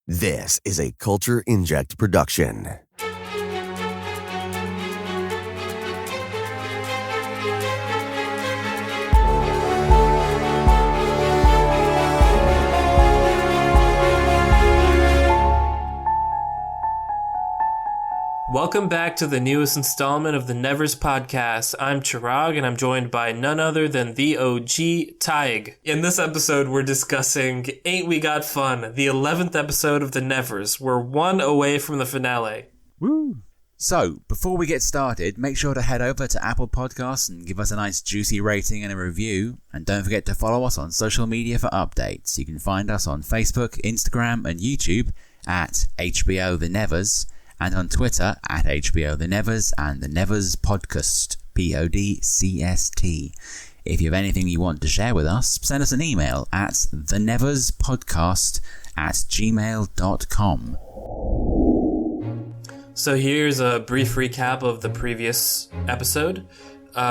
This is a Culture Inject production. Welcome back to the newest installment of the Nevers Podcast. I'm Chirag, and I'm joined by none other than the OG Hague. In this episode, we're discussing Aint We Got Fun, the 11th episode of the Nevers. We're one away from the finale. Woo! So, before we get started, make sure to head over to Apple Podcasts and give us a nice juicy rating and a review. And don't forget to follow us on social media for updates. You can find us on Facebook, Instagram, and YouTube at HBO The Nevers, and on Twitter at HBO The Nevers and The Nevers Podcast, PODCST. If you have anything you want to share with us, send us an email at theneverspodcast@gmail.com. So here's a brief recap of the previous episode.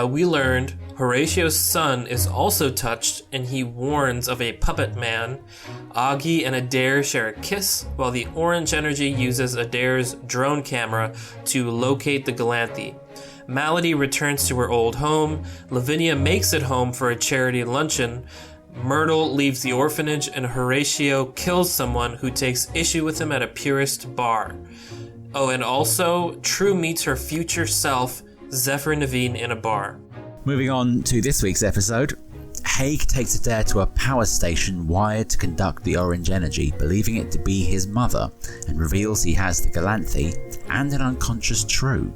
We learned Horatio's son is also touched, and he warns of a puppet man. Augie and Adair share a kiss, while the Orange Energy uses Adair's drone camera to locate the Galanthi. Malady returns to her old home. Lavinia makes it home for a charity luncheon. Myrtle leaves the orphanage, and Horatio kills someone who takes issue with him at a purist bar. Oh, and also, True meets her future self, Zephyr Naveen, in a bar. Moving on to this week's episode, Hague takes Adair to a power station wired to conduct the Orange Energy, believing it to be his mother, and reveals he has the Galanthi and an unconscious True.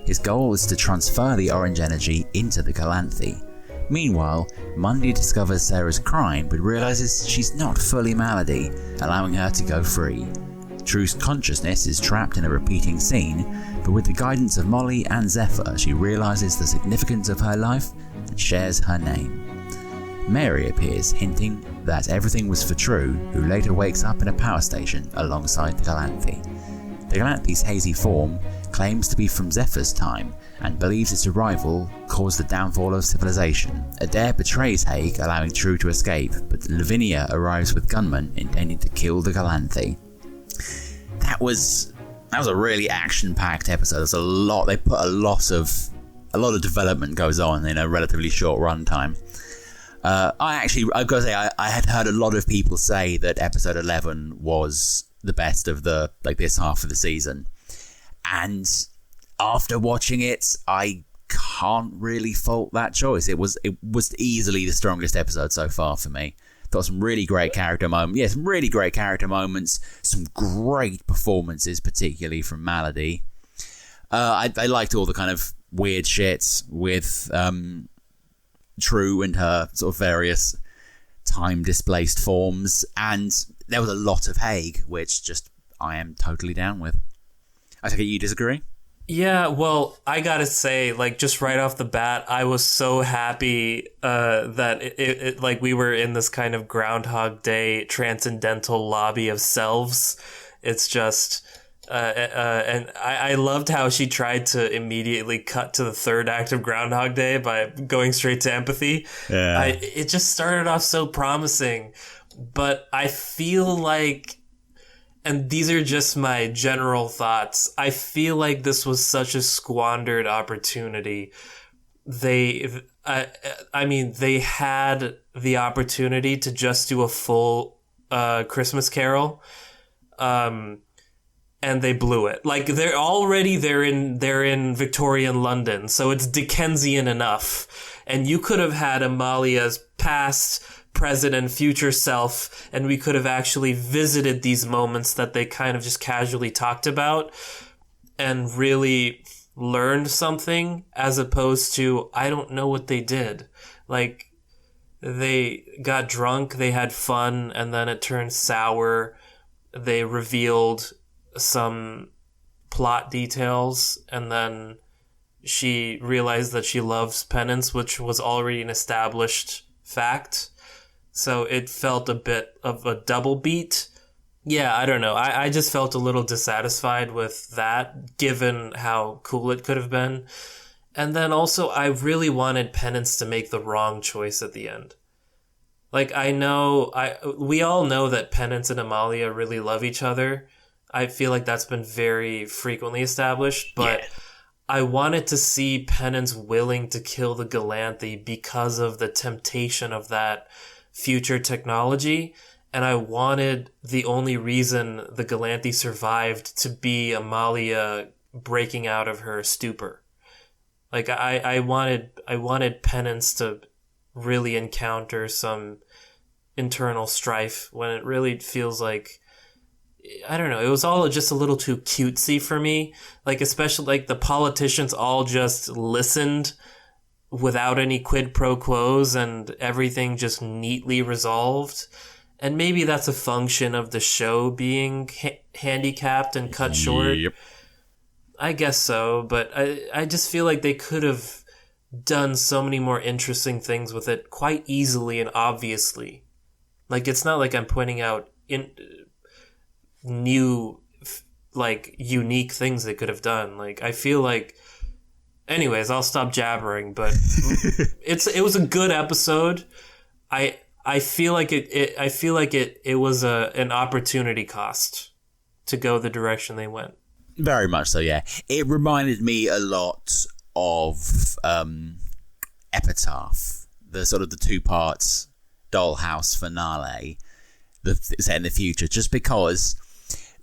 His goal is to transfer the Orange Energy into the Galanthi. Meanwhile, Mundy discovers Sarah's crime but realizes she's not fully Malady, allowing her to go free. True's consciousness is trapped in a repeating scene, but with the guidance of Molly and Zephyr, she realizes the significance of her life and shares her name. Mary appears, hinting that everything was for True, who later wakes up in a power station alongside the Galanthi. The Galanthi's hazy form claims to be from Zephyr's time and believes its arrival caused the downfall of civilization. Adair betrays Hague, allowing True to escape, but Lavinia arrives with gunmen intending to kill the Galanthi. That was a really action-packed episode. There's a lot. They put a lot of development goes on in a relatively short runtime. I've got to say, I had heard a lot of people say that episode 11 was the best of this half of the season, and after watching it, I can't really fault that choice. It was easily the strongest episode so far for me. Got some really great character moments. Yeah, some really great character moments. Some great performances, particularly from Malady. I liked all the kind of weird shit with True and her sort of various time-displaced forms. And there was a lot of Hague, which just I am totally down with. I take it you disagree? Yeah, well, I gotta say, just right off the bat, I was so happy that it we were in this kind of Groundhog Day transcendental lobby of selves. It's just, and I loved how she tried to immediately cut to the third act of Groundhog Day by going straight to empathy. Yeah. It just started off so promising, but I feel like, and these are just my general thoughts, I feel like this was such a squandered opportunity. They had the opportunity to just do a full Christmas Carol, and they blew it. They're in Victorian London, so it's Dickensian enough. And you could have had Amalia's past, present, and future self, and we could have actually visited these moments that they kind of just casually talked about and really learned something, as opposed to, I don't know what they did. They got drunk, they had fun, and then it turned sour. They revealed some plot details, and then she realized that she loves Penance, which was already an established fact. So it felt a bit of a double beat. Yeah, I don't know. I just felt a little dissatisfied with that, given how cool it could have been. And then also, I really wanted Penance to make the wrong choice at the end. Like, we all know that Penance and Amalia really love each other. I feel like that's been very frequently established, but I wanted to see Penance willing to kill the Galanthi because of the temptation of that future technology. And I wanted the only reason the Galanthi survived to be Amalia breaking out of her stupor. Like, I wanted Penance to really encounter some internal strife when it really feels like, I don't know, it was all just a little too cutesy for me. Like, especially, like, the politicians all just listened without any quid pro quos and everything just neatly resolved. And maybe that's a function of the show being handicapped and cut short. Yep. I guess so, but I just feel like they could have done so many more interesting things with it quite easily and obviously. Like, it's not like I'm pointing out new, like, unique things they could have done. Like, I feel like... Anyways, I'll stop jabbering, but it was a good episode. I feel like it was an opportunity cost to go the direction they went. Very much so, yeah. It reminded me a lot of Epitaph, the sort of the 2 parts Dollhouse finale set in the future, just because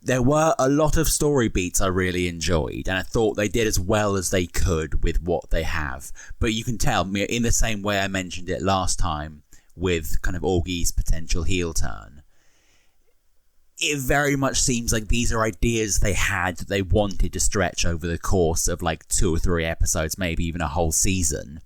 there were a lot of story beats I really enjoyed, and I thought they did as well as they could with what they have. But you can tell, in the same way I mentioned it last time with kind of Augie's potential heel turn, it very much seems like these are ideas they had that they wanted to stretch over the course of like 2 or 3 episodes, maybe even a whole season.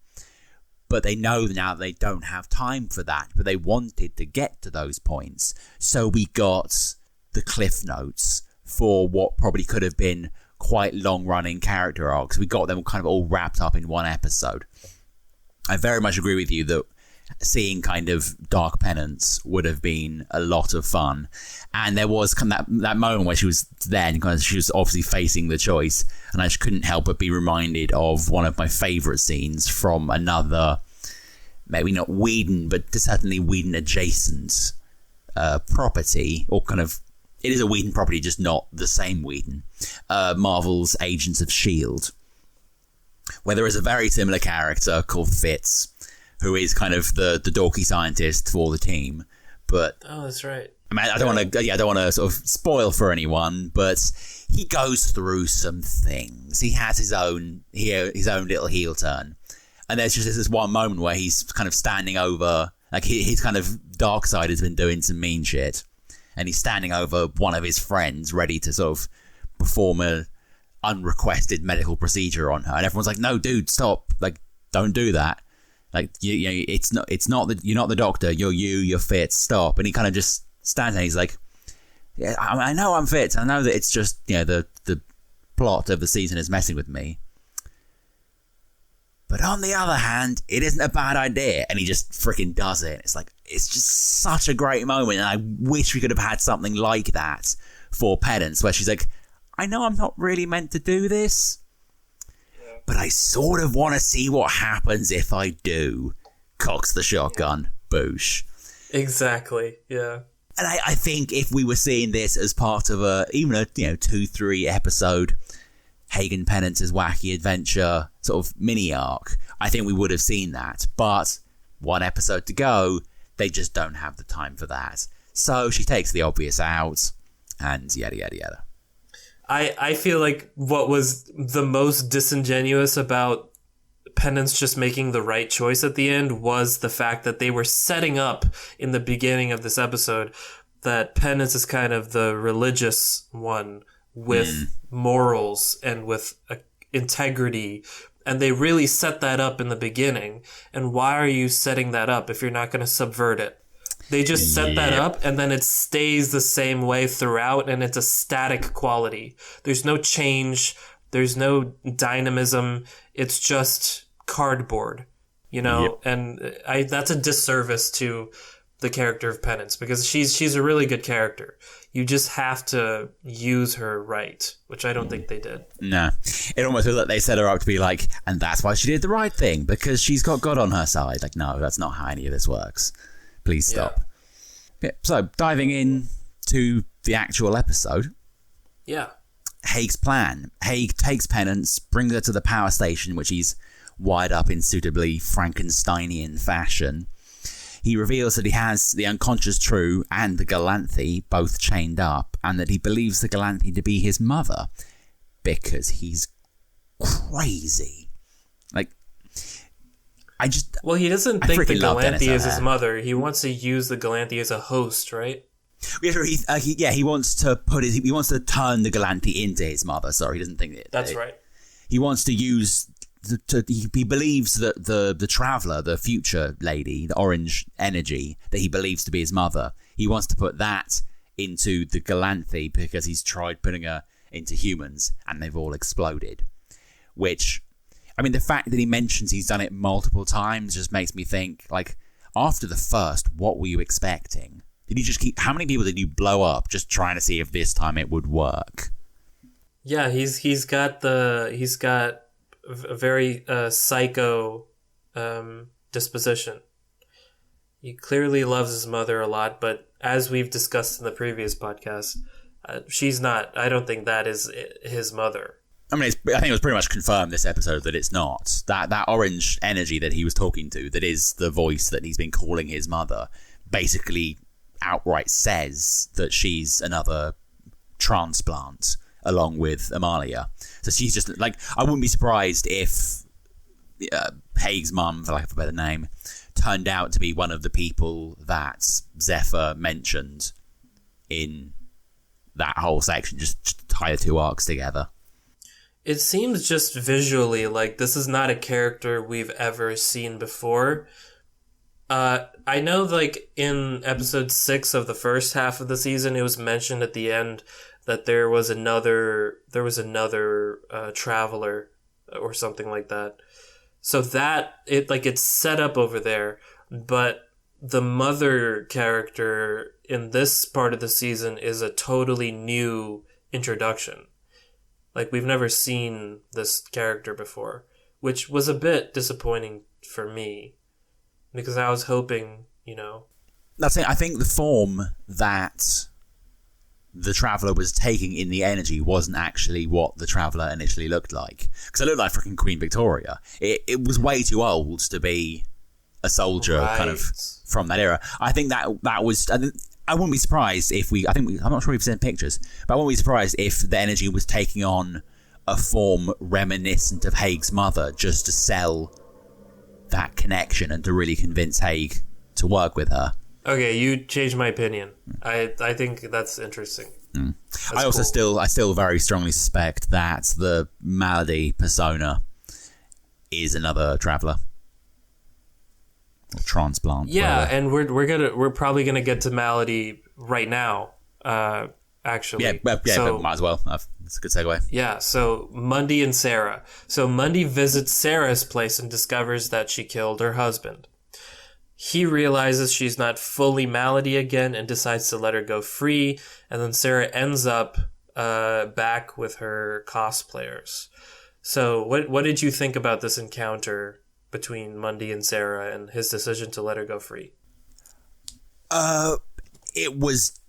But they know now they don't have time for that, but they wanted to get to those points. So we got the cliff notes for what probably could have been quite long-running character arcs. We got them kind of all wrapped up in one episode. I very much agree with you that seeing kind of Dark Penance would have been a lot of fun. And there was kind of that moment where she was there and kind of, she was obviously facing the choice, and I just couldn't help but be reminded of one of my favourite scenes from another, maybe not Whedon, but certainly Whedon adjacent property, or kind of, it is a Whedon property, just not the same Whedon, Marvel's Agents of S.H.I.E.L.D., where there is a very similar character called Fitz, who is kind of the dorky scientist for the team. But oh, that's right. I mean, I don't want to sort of spoil for anyone, but he goes through some things. He has his own little heel turn, and there's just this one moment where he's kind of standing over, like his kind of dark side has been doing some mean shit, and he's standing over one of his friends, ready to sort of perform a unrequested medical procedure on her, and everyone's like, "No, dude, stop! Like, don't do that." Like, you know, it's not that you're not the doctor. You're fit. Stop. And he kind of just stands there. He's like, yeah, I know I'm fit. I know that it's just, you know, the plot of the season is messing with me. But on the other hand, it isn't a bad idea. And he just freaking does it. It's like, it's just such a great moment. And I wish we could have had something like that for Penance, where she's like, I know I'm not really meant to do this, but I sort of want to see what happens if I do. Cocks the shotgun. Boosh. Exactly, yeah. And I think if we were seeing this as part of even a 2-3 episode Hague and Penance's wacky adventure sort of mini arc, I think we would have seen that. But 1 episode to go, they just don't have the time for that. So she takes the obvious out, and yada yada yada. I feel like what was the most disingenuous about Penance just making the right choice at the end was the fact that they were setting up in the beginning of this episode that Penance is kind of the religious one with morals and with integrity, and they really set that up in the beginning. And why are you setting that up if you're not going to subvert it? They just set that up, and then it stays the same way throughout, and it's a static quality. There's no change. There's no dynamism. It's just cardboard, you know? Yep. And that's a disservice to the character of Penance, because she's a really good character. You just have to use her right, which I don't think they did. No. It almost feels like they set her up to be like, and that's why she did the right thing, because she's got God on her side. Like, no, that's not how any of this works. Please stop. Yeah, so, diving in to the actual episode. Yeah. Hague's plan. Hague takes Penance, brings her to the power station, which he's wired up in suitably Frankensteinian fashion. He reveals that he has the unconscious True and the Galanthi both chained up, and that he believes the Galanthi to be his mother, because he's crazy. Like, Well, he doesn't think the Galanthi is his O'Hare. mother. He wants to use the Galanthi as a host, right? He wants to he wants to turn the Galanthi into his mother. Sorry, he doesn't think it. That's right. He wants to use he believes that the traveler, the future lady, the orange energy that he believes to be his mother, he wants to put that into the Galanthi because he's tried putting her into humans and they've all exploded. Which, I mean, the fact that he mentions he's done it multiple times just makes me think, like, after the first, what were you expecting? Did you just how many people did you blow up just trying to see if this time it would work? Yeah, he's got a very psycho disposition. He clearly loves his mother a lot, but as we've discussed in the previous podcast, she's not. I don't think that is his mother. I mean, I think it was pretty much confirmed this episode that it's not. That orange energy that he was talking to, that is the voice that he's been calling his mother, basically outright says that she's another transplant along with Amalia. So she's just like, I wouldn't be surprised if Hague's mum, for lack of a better name, turned out to be one of the people that Zephyr mentioned in that whole section, just to tie the two arcs together. It seems just visually like this is not a character we've ever seen before. I know, like, in episode 6 of the first half of the season, it was mentioned at the end that there was another traveler or something like that. So that it's set up over there, but the mother character in this part of the season is a totally new introduction. Like, we've never seen this character before, which was a bit disappointing for me, because I was hoping, That's it. I think the form that the Traveller was taking in the energy wasn't actually what the Traveller initially looked like. Because it looked like freaking Queen Victoria. It was way too old to be a soldier, kind of, from that era. I think that was... I wouldn't be surprised if I'm not sure we've seen pictures, but I wouldn't be surprised if the energy was taking on a form reminiscent of Hague's mother, just to sell that connection and to really convince Hague to work with her. Okay, you changed my opinion. I think that's interesting. I also still very strongly suspect that the Malady persona is another traveller. Or transplant. Yeah, whatever. and we're probably gonna get to Malady right now. Actually, Yeah, so, might as well. That's a good segue. Yeah, so Mundy and Sarah. So Mundy visits Sarah's place and discovers that she killed her husband. He realizes she's not fully Malady again and decides to let her go free. And then Sarah ends up back with her cosplayers. So what did you think about this encounter between Mundy and Sarah and his decision to let her go free? It was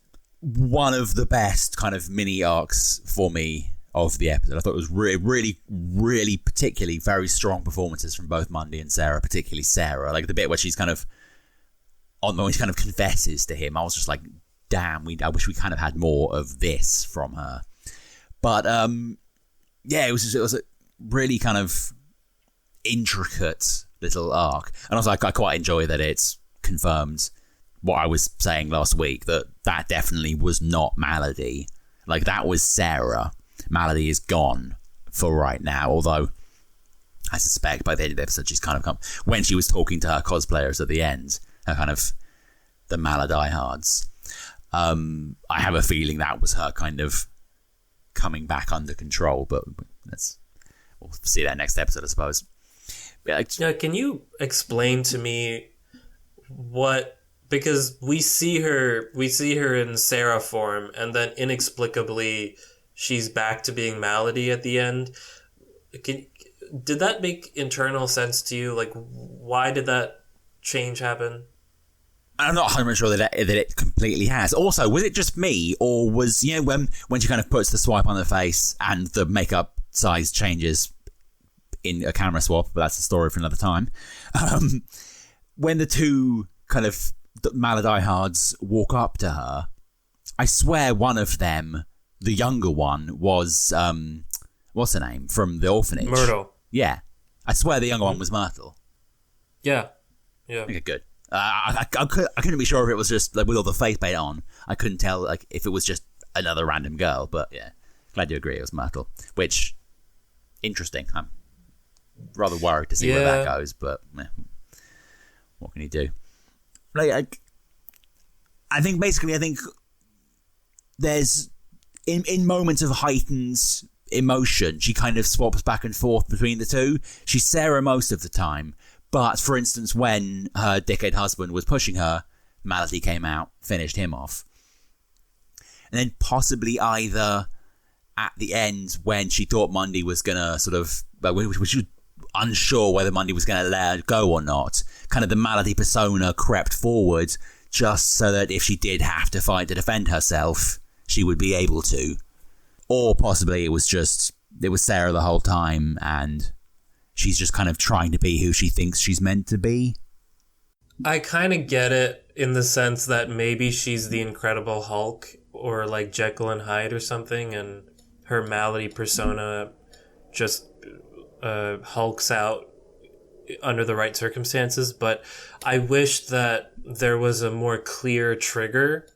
one of the best kind of mini arcs for me of the episode. I thought it was really, really particularly very strong performances from both Mundy and Sarah, particularly Sarah. Like the bit where she's kind of when she kind of confesses to him, I was just like, damn, I wish we kind of had more of this from her. But yeah, it was a really kind of intricate little arc, and also I quite enjoy that it's confirmed what I was saying last week, that definitely was not Malady. Like, that was Sarah. Malady is gone for right now, although I suspect by the end of the episode she's kind of come, when she was talking to her cosplayers at the end, her kind of the Maladiehards, I have a feeling that was her kind of coming back under control, but we'll see that next episode, I suppose. Yeah, can you explain to me because we see her in Sarah form, and then inexplicably she's back to being Malady at the end. Did that make internal sense to you? Like, why did that change happen? I'm not 100% sure that it completely has. Also, was it just me, or was, when she kind of puts the swipe on the face and the makeup size changes in a camera swap, but that's a story for another time. When the two kind of maladiehards walk up to her, I swear one of them, the younger one, was, what's her name, from the orphanage? Myrtle. Yeah. I swear the younger one was Myrtle. Yeah. Okay, good. I couldn't be sure if it was just like with all the face paint on. I couldn't tell like if it was just another random girl, but yeah, glad you agree it was Myrtle. Which, interesting. I'm rather worried to see where that goes, but what can you do? Like, I think there's in moments of heightened emotion, she kind of swaps back and forth between the two. She's Sarah most of the time. But, for instance, when her dickhead husband was pushing her, Malady came out, finished him off. And then possibly either at the end when she thought Mundy was going to sort of... when she was unsure whether Mundy was going to let her go or not, kind of the Malady persona crept forward just so that if she did have to fight to defend herself, she would be able to. Or possibly it was Sarah the whole time and... she's just kind of trying to be who she thinks she's meant to be. I kind of get it in the sense that maybe she's the Incredible Hulk or like Jekyll and Hyde or something, and her Malady persona just hulks out under the right circumstances. But I wish that there was a more clear trigger,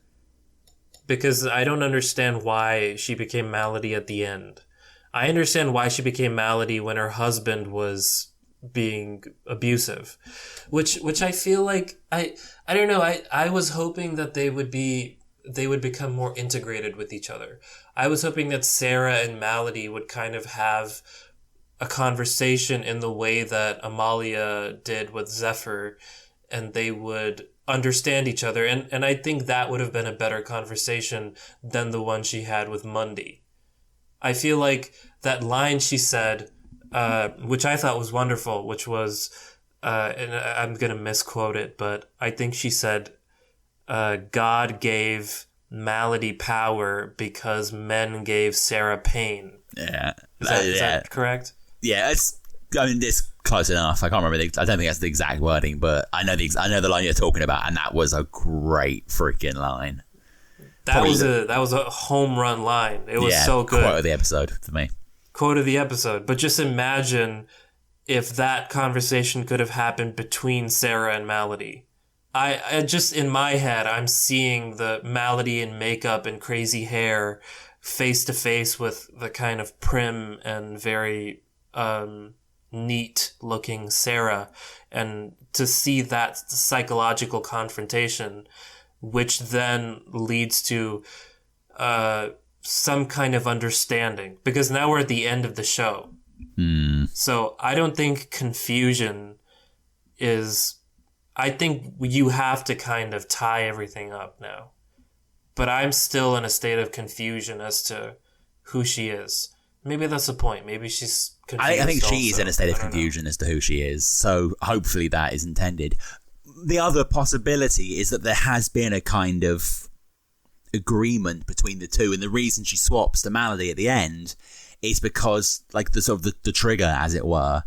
because I don't understand why she became Malady at the end. I understand why she became Malady when her husband was being abusive, which I feel like I don't know. I was hoping that they would become more integrated with each other. I was hoping that Sarah and Malady would kind of have a conversation in the way that Amalia did with Zephyr, and they would understand each other. And I think that would have been a better conversation than the one she had with Mundy. I feel like that line she said, which I thought was wonderful, which was, and I'm going to misquote it, but I think she said, God gave Malady power because men gave Sarah pain. Yeah. Is that correct? Yeah, it's close enough. I can't remember. I don't think that's the exact wording, but I know the line you're talking about, and that was a great freaking line. That was a home run line. It was so good. Quote of the episode for me. Quote of the episode. But just imagine if that conversation could have happened between Sarah and Malady. I just, in my head, I'm seeing the Malady in makeup and crazy hair face to face with the kind of prim and very neat looking Sarah, and to see that psychological confrontation, which then leads to some kind of understanding, because now we're at the end of the show. So I don't think confusion is... I think you have to kind of tie everything up now. But I'm still in a state of confusion as to who she is. Maybe that's the point. Maybe she's confused. I think also. she's in a state of confusion as to who she is. So hopefully that is intended. The other possibility is that there has been a kind of agreement between the two, and the reason she swaps to Malady at the end is because, like, the sort of the trigger, as it were,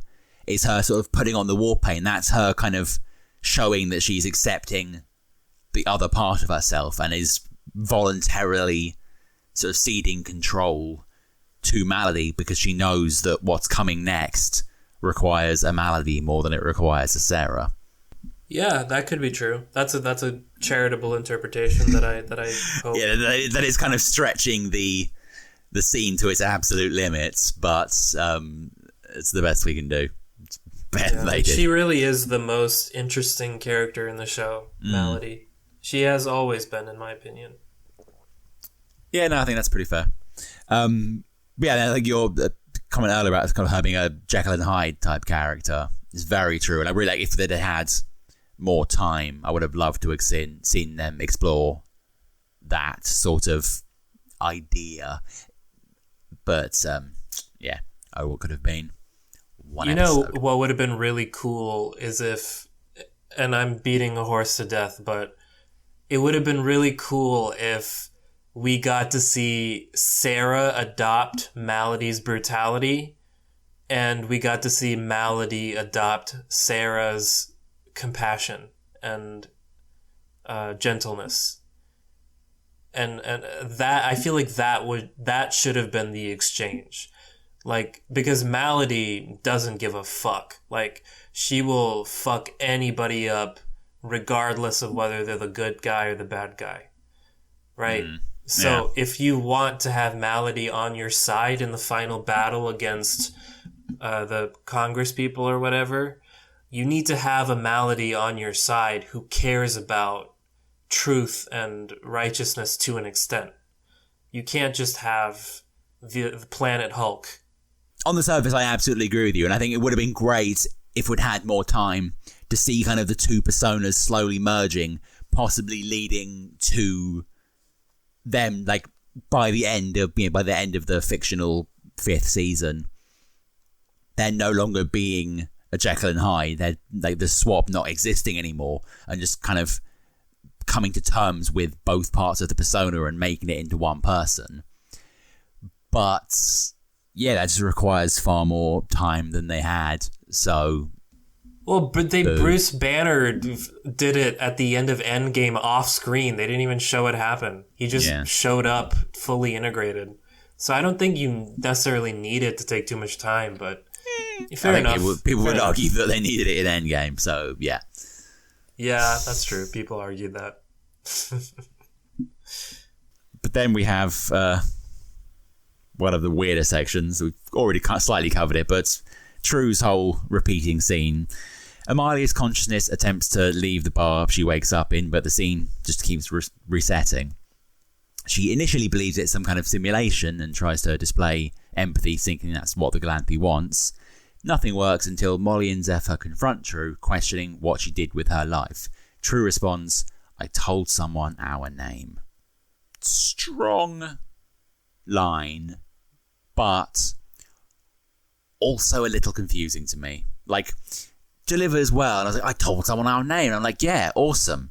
is her sort of putting on the war paint. That's her kind of showing that she's accepting the other part of herself and is voluntarily sort of ceding control to Malady, because she knows that what's coming next requires a Malady more than it requires a Sarah. Yeah, that could be true. That's a charitable interpretation that I hope. Yeah, that is kind of stretching the scene to its absolute limits, but it's the best we can do. It's better than they did. She really is the most interesting character in the show, Malady. She has always been, in my opinion. Yeah, no, I think that's pretty fair. Yeah, I think your comment earlier about kind of having a Jekyll and Hyde type character is very true, and I really like if they'd had more time, I would have loved to have seen them explore that sort of idea. But yeah, what could have been one episode. What would have been really cool is if, and I'm beating a horse to death, but it would have been really cool if we got to see Sarah adopt Malady's brutality, and we got to see Malady adopt Sarah's compassion and gentleness. And that, I feel like that should have been the exchange. Like, because Malady doesn't give a fuck. Like, she will fuck anybody up regardless of whether they're the good guy or the bad guy. Right? So if you want to have Malady on your side in the final battle against the Congress people or whatever, you need to have a Malady on your side who cares about truth and righteousness to an extent. You can't just have the Planet Hulk. On the surface, I absolutely agree with you, and I think it would have been great if we'd had more time to see kind of the two personas slowly merging, possibly leading to them, like, by the end of the fictional 5th season, they're no longer being a Jekyll and Hyde. They're like the swap not existing anymore, and just kind of coming to terms with both parts of the persona and making it into one person. But yeah, that just requires far more time than they had. So, well, but Bruce Banner did it at the end of Endgame off screen. They didn't even show it happen. He just showed up fully integrated. So I don't think you necessarily need it to take too much time, but fair enough. People would argue that they needed it in Endgame, so yeah. Yeah, that's true. People argued that. But then we have one of the weirder sections. We've already slightly covered it, but True's whole repeating scene. Amalia's consciousness attempts to leave the bar she wakes up in, but the scene just keeps resetting. She initially believes it's some kind of simulation and tries to display empathy, thinking that's what the Galanthi wants. Nothing works until Molly and Zephyr confront True, questioning what she did with her life. True responds, "I told someone our name." Strong line, but also a little confusing to me. Like, delivers well, and I was like, "I told someone our name." And I'm like, yeah, awesome.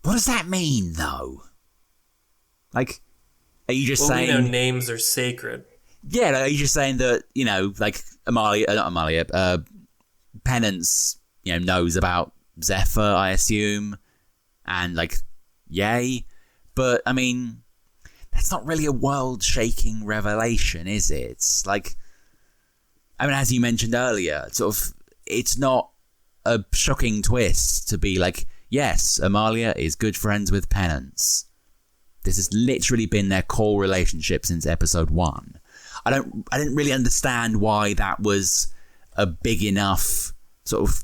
What does that mean, though? Like, are you just saying... Well, names are sacred. Yeah, like, are you just saying that, like, Penance, knows about Zephyr, I assume, and, like, yay? But, I mean, that's not really a world-shaking revelation, is it? Like, I mean, as you mentioned earlier, sort of, it's not a shocking twist to be like, yes, Amalia is good friends with Penance. This has literally been their core relationship since episode 1. I didn't really understand why that was a big enough sort of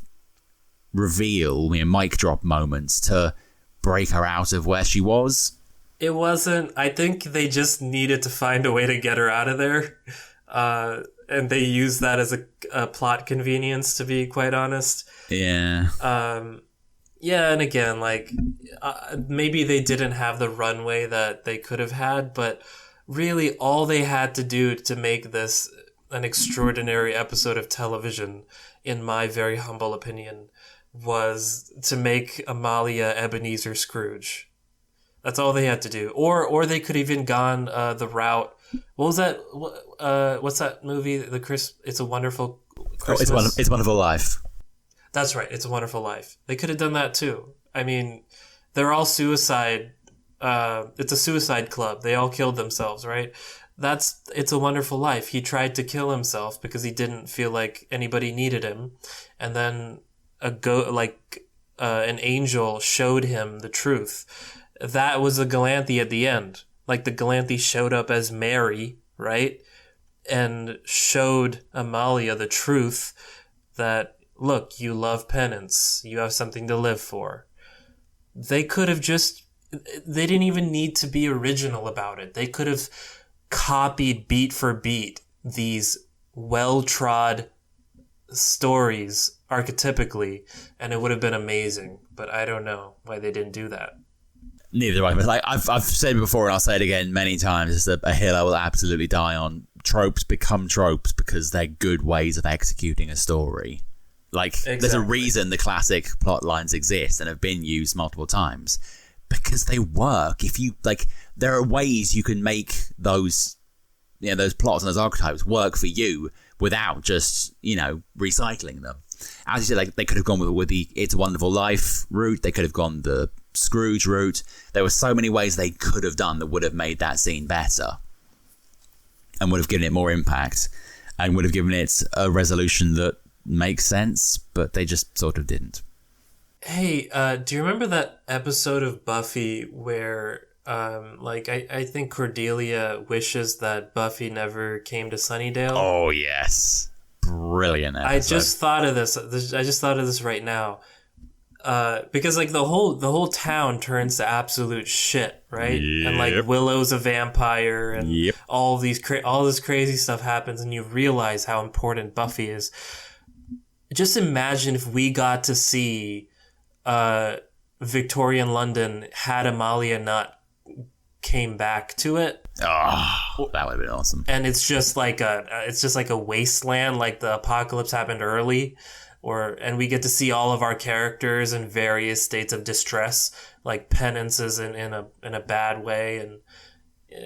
reveal, mic drop moments to break her out of where she was. It wasn't. I think they just needed to find a way to get her out of there. And they used that as a plot convenience, to be quite honest. Yeah. Yeah, and again, like, maybe they didn't have the runway that they could have had, but really all they had to do to make this an extraordinary episode of television, in my very humble opinion, was to make Amalia Ebenezer Scrooge. That's all they had to do. Or they could have even gone the route... What was that? What's that movie? It's a Wonderful Christmas. It's Wonderful Life. That's right. It's a Wonderful Life. They could have done that too. I mean, they're all suicide. It's a suicide club. They all killed themselves, right? It's a Wonderful Life. He tried to kill himself because he didn't feel like anybody needed him, and then an angel showed him the truth. That was a Galanthi at the end. Like, the Galanthi showed up as Mary, right? And showed Amalia the truth that, look, you love Penance. You have something to live for. They could have they didn't even need to be original about it. They could have copied beat for beat these well-trod stories archetypically, and it would have been amazing. But I don't know why they didn't do that. Neither do I. But like I've said before, and I'll say it again many times, it's a hill I will absolutely die on. Tropes become tropes because they're good ways of executing a story. Like, Exactly. There's a reason the classic plot lines exist and have been used multiple times. Because they work. If you, like, there are ways you can make those, you know, those plots and those archetypes work for you without just, you know, recycling them. As you said, like, they could have gone with the It's a Wonderful Life route. They could have gone the Scrooge route. There were so many ways they could have done that would have made that scene better and would have given it more impact and would have given it a resolution that makes sense, but they just sort of didn't. Hey, do you remember that episode of Buffy where, I think Cordelia wishes that Buffy never came to Sunnydale? Oh, yes. Brilliant episode. I just thought of this. I just thought of this right now. Because, like, the whole town turns to absolute shit, right? Yep. And, like, Willow's a vampire, and all this crazy stuff happens, and you realize how important Buffy is. Just imagine if we got to see Victorian London had Amalia not came back to it. Oh, that would have been awesome. And it's just like a wasteland, like the apocalypse happened early, and we get to see all of our characters in various states of distress, like penances in a bad way, and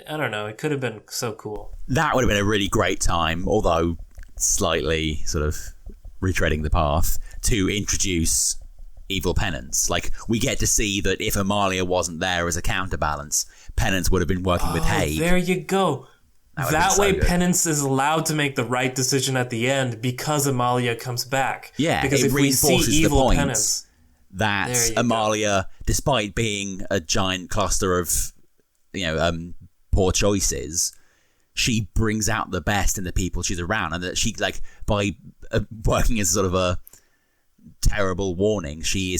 I don't know, it could have been so cool. That would have been a really great time, although slightly sort of retreading the path to introduce evil Penance. Like, we get to see that if Amalia wasn't there as a counterbalance, Penance would have been working with Hague. There you go. That way, so Penance is allowed to make the right decision at the end because Amalia comes back. Yeah, because it if we see reinforces the evil point Penance, that Amalia, despite being a giant cluster of, you know, poor choices, she brings out the best in the people she's around, and that she, like, by working as sort of a terrible warning, she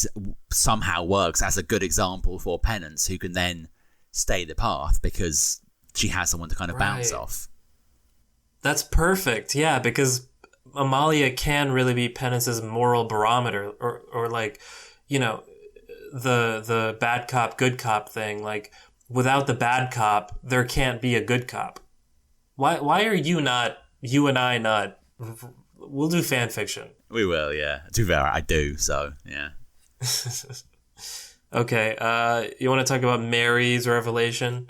somehow works as a good example for Penance, who can then stay the path because she has someone to kind of bounce off. That's perfect, yeah, because Amalia can really be Penance's moral barometer, or like, you know, the bad cop, good cop thing. Like, without the bad cop, there can't be a good cop. Why are you and I not? We'll do fan fiction. We will, yeah. To be fair, I do, so, yeah. Okay, you want to talk about Mary's revelation?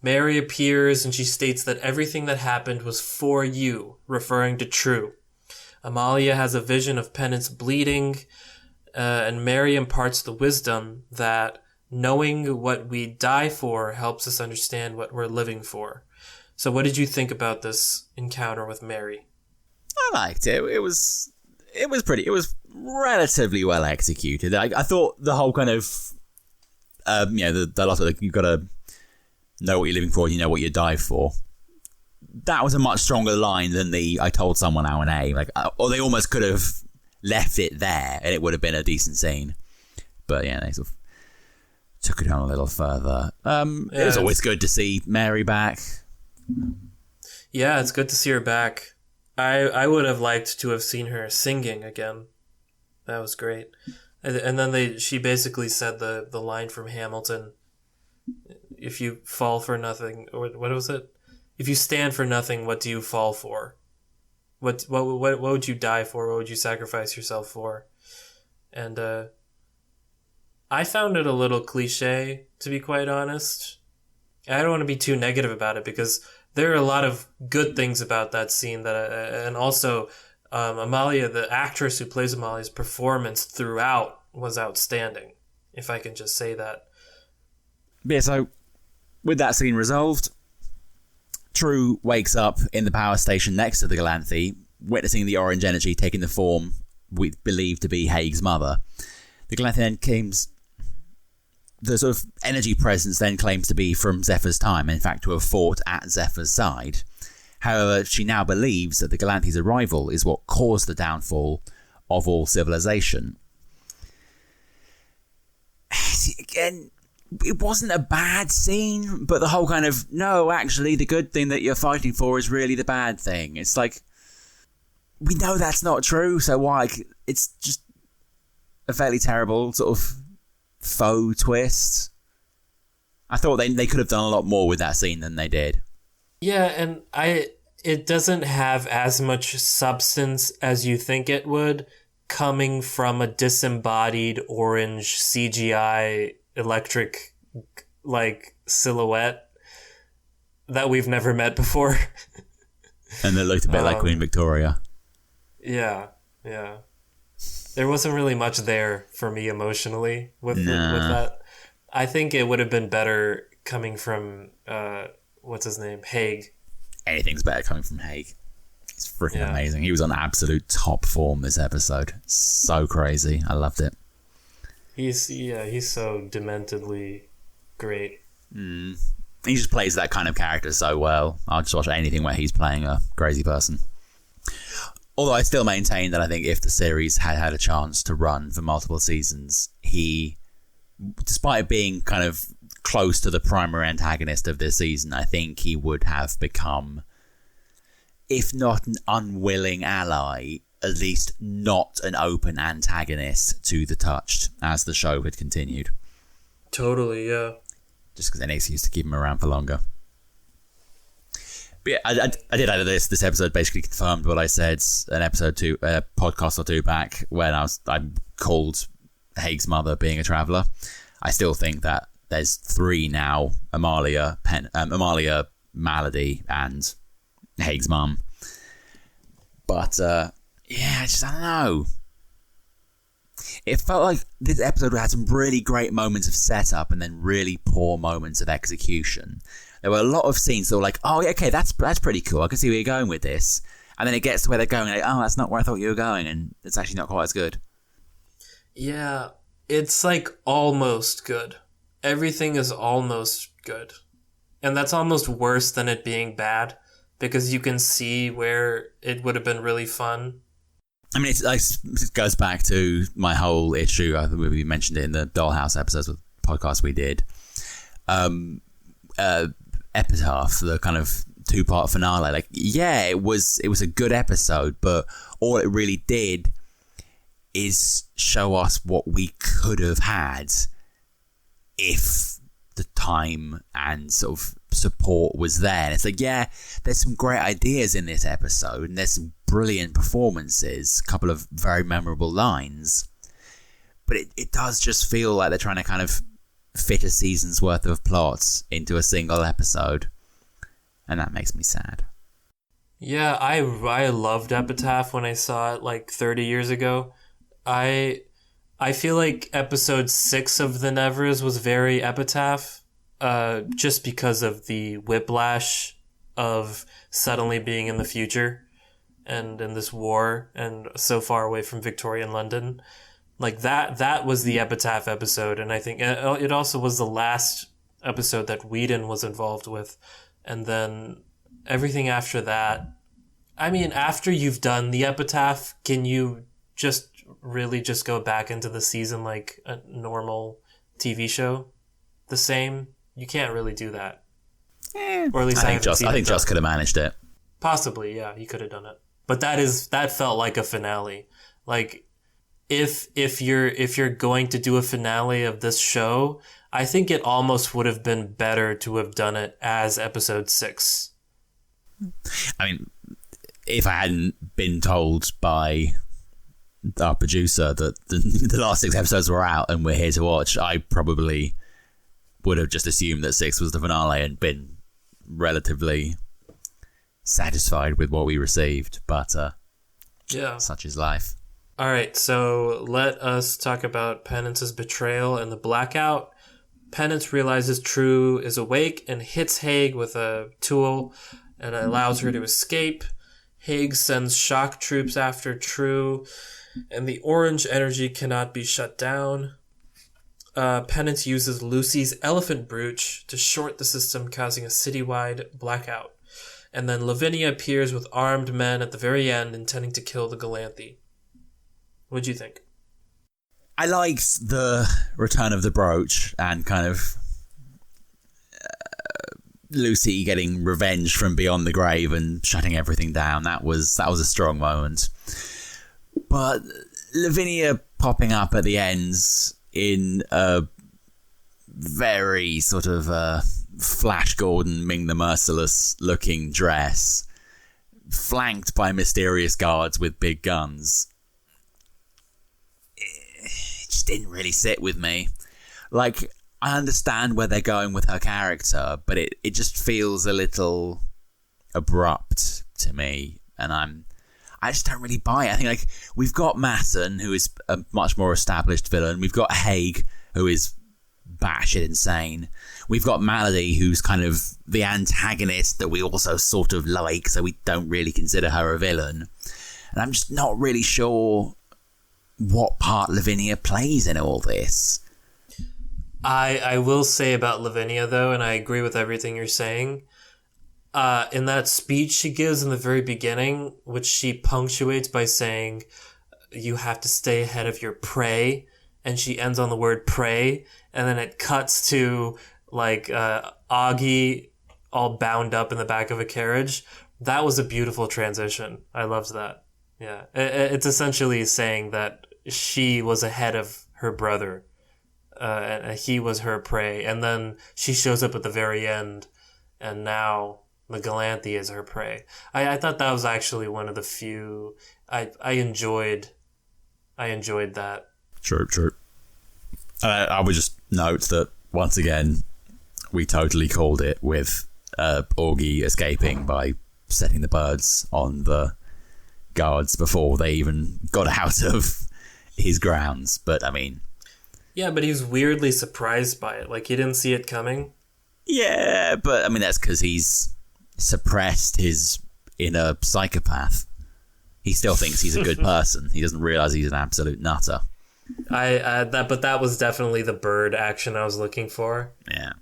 Mary appears and she states that everything that happened was for you, referring to True. Amalia has a vision of Penance bleeding, and Mary imparts the wisdom that knowing what we die for helps us understand what we're living for. So what did you think about this encounter with Mary? I liked it. It was relatively well executed. I thought the whole kind of, the lot of, like, you've got to know what you're living for and you know what you die for. That was a much stronger line than the I told someone how and A. Like, or they almost could have left it there and it would have been a decent scene. But yeah, they sort of took it on a little further. It was always good to see Mary back. Yeah, it's good to see her back. I would have liked to have seen her singing again. That was great. And then she basically said the line from Hamilton, if you fall for nothing, or what was it? If you stand for nothing, what do you fall for? What would you die for? What would you sacrifice yourself for? And I found it a little cliche, to be quite honest. I don't want to be too negative about it because there are a lot of good things about that scene and also Amalia, the actress who plays Amalia's performance throughout was outstanding, if I can just say that. Yeah, so with that scene resolved, True wakes up in the power station next to the Galanthi, witnessing the orange energy taking the form we believe to be Hague's mother. The Galanthi then claims the sort of energy presence then claims to be from Zephyr's time, in fact to have fought at Zephyr's side. However, she now believes that the Galanthi's arrival is what caused the downfall of all civilization. Again, it wasn't a bad scene, but the whole kind of, no, actually, the good thing that you're fighting for is really the bad thing. It's like, we know that's not true, so why? It's just a fairly terrible sort of faux twist. I thought they could have done a lot more with that scene than they did. Yeah, and it doesn't have as much substance as you think it would coming from a disembodied orange CGI electric like silhouette that we've never met before. And they looked a bit like Queen Victoria. Yeah. There wasn't really much there for me emotionally with that. I think it would have been better coming from what's his name? Hague. Anything's better coming from Hague. It's freaking amazing. He was on absolute top form this episode. So crazy. I loved it. He's so dementedly great. He just plays that kind of character so well. I'll just watch anything where he's playing a crazy person. Although I still maintain that I think if the series had a chance to run for multiple seasons, he, despite being kind of close to the primary antagonist of this season, I think he would have become, if not an unwilling ally, at least not an open antagonist to the Touched as the show had continued. Totally, yeah. Just because any excuse to keep him around for longer. But yeah, I did add this episode basically confirmed what I said an episode 2, podcast or two back when I called Hague's mother being a traveller. I still think that there's 3 now: Amalia, Malady, and Hague's mum. But I don't know. It felt like this episode had some really great moments of setup and then really poor moments of execution. There were a lot of scenes that were like, oh, okay, that's pretty cool. I can see where you're going with this. And then it gets to where they're going, like, oh, that's not where I thought you were going, and it's actually not quite as good. Yeah, it's like almost good. Everything is almost good. And that's almost worse than it being bad, because you can see where it would have been really fun. I mean, it goes back to my whole issue. I think we mentioned it in the Dollhouse episodes of the podcast we did. Epitaph, the kind of 2-part finale. Like, yeah, it was a good episode, but all it really did is show us what we could have had if the time and sort of support was there. And it's like, yeah, there's some great ideas in this episode, and there's some brilliant performances, a couple of very memorable lines, but it does just feel like they're trying to kind of fit a season's worth of plots into a single episode, and that makes me sad. Yeah, I loved Epitaph when I saw it like 30 years ago. I feel like episode 6 of The Nevers was very Epitaph, just because of the whiplash of suddenly being in the future and in this war and so far away from Victorian London. Like that was the Epitaph episode, and I think it also was the last episode that Whedon was involved with. And then everything after that, I mean, after you've done the Epitaph, can you just really just go back into the season like a normal TV show? The same? You can't really do that. Or at least I think Joss could have managed it. Possibly, yeah, he could have done it. But that felt like a finale. Like, if you're going to do a finale of this show, I think it almost would have been better to have done it as episode 6. I mean, if I hadn't been told by our producer that the last 6 episodes were out and we're here to watch, I probably would have just assumed that 6 was the finale and been relatively satisfied with what we received. But yeah, such is life. All right, so let us talk about Penance's betrayal and the blackout. Penance realizes True is awake and hits Hague with a tool, and it allows her to escape. Hague sends shock troops after True, and the orange energy cannot be shut down. Penance uses Lucy's elephant brooch to short the system, causing a citywide blackout. And then Lavinia appears with armed men at the very end, intending to kill the Galanthi. What'd you think? I liked the return of the brooch and kind of Lucy getting revenge from beyond the grave and shutting everything down. That was a strong moment. But Lavinia popping up at the ends in a very sort of Flash Gordon, Ming the Merciless looking dress, flanked by mysterious guards with big guns. just didn't really sit with me. Like, I understand where they're going with her character, but it just feels a little abrupt to me, and I just don't really buy it. I think, like, we've got Masson, who is a much more established villain. We've got Hague, who is batshit insane. We've got Malady, who's kind of the antagonist that we also sort of like, so we don't really consider her a villain. And I'm just not really sure what part Lavinia plays in all this. I will say about Lavinia, though, and I agree with everything you're saying, in that speech she gives in the very beginning, which she punctuates by saying, you have to stay ahead of your prey, and she ends on the word prey, and then it cuts to, like, Augie all bound up in the back of a carriage. That was a beautiful transition. I loved that. Yeah. It's essentially saying that she was ahead of her brother, and he was her prey, and then she shows up at the very end, and now the Galanthi is her prey. I thought that was actually one of the few I enjoyed that. True. I would just note that once again we totally called it with Augie escaping by setting the birds on the guards before they even got out of his grounds. But I mean, yeah, but he was weirdly surprised by it. Like, he didn't see it coming. Yeah, but I mean, that's because he's suppressed his inner psychopath. He still thinks he's a good person. He doesn't realize he's an absolute nutter. But that was definitely the bird action I was looking for. Yeah,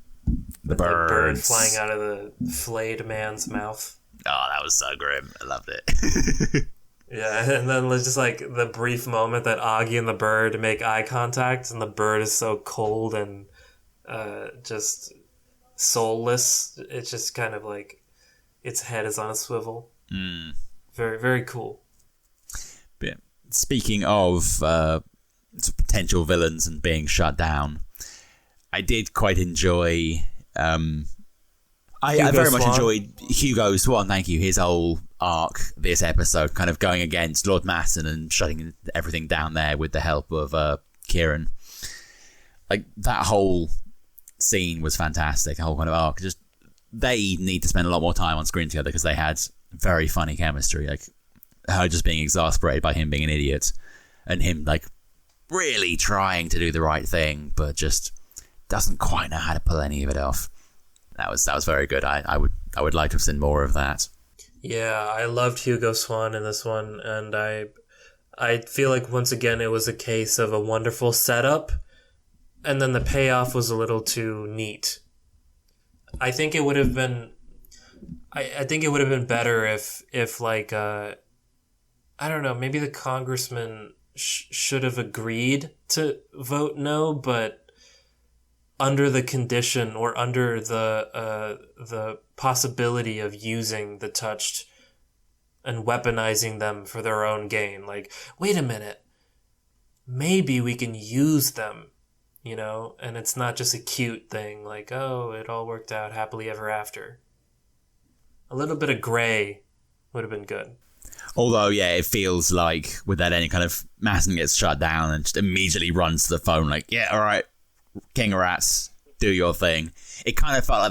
the bird flying out of the flayed man's mouth. Oh, that was so grim. I loved it. Yeah, and then just like the brief moment that Augie and the bird make eye contact, and the bird is so cold and just soulless. It's just kind of like its head is on a swivel. Very, very cool. But speaking of potential villains and being shut down, I did quite enjoy. I very much enjoyed Hugo Swan. Thank you. His whole arc this episode, kind of going against Lord Masson and shutting everything down there with the help of Kieran. Like, that whole scene was fantastic. The whole kind of arc. Just, they need to spend a lot more time on screen together because they had very funny chemistry. Like, her just being exasperated by him being an idiot, and him like really trying to do the right thing, but just doesn't quite know how to pull any of it off. That was very good. I would like to have seen more of that. Yeah, I loved Hugo Swan in this one, and I feel like once again it was a case of a wonderful setup, and then the payoff was a little too neat. I think it would have been better if like I don't know, maybe the congressman should have agreed to vote no, but under the condition or under the possibility of using the touched and weaponizing them for their own gain. Like, wait a minute, maybe we can use them, you know, and it's not just a cute thing like, oh, it all worked out happily ever after. A little bit of gray would have been good. Although, yeah, it feels like with that any kind of Masson gets shut down and just immediately runs to the phone like, yeah, all right, King of Rats, do your thing. It kind of felt like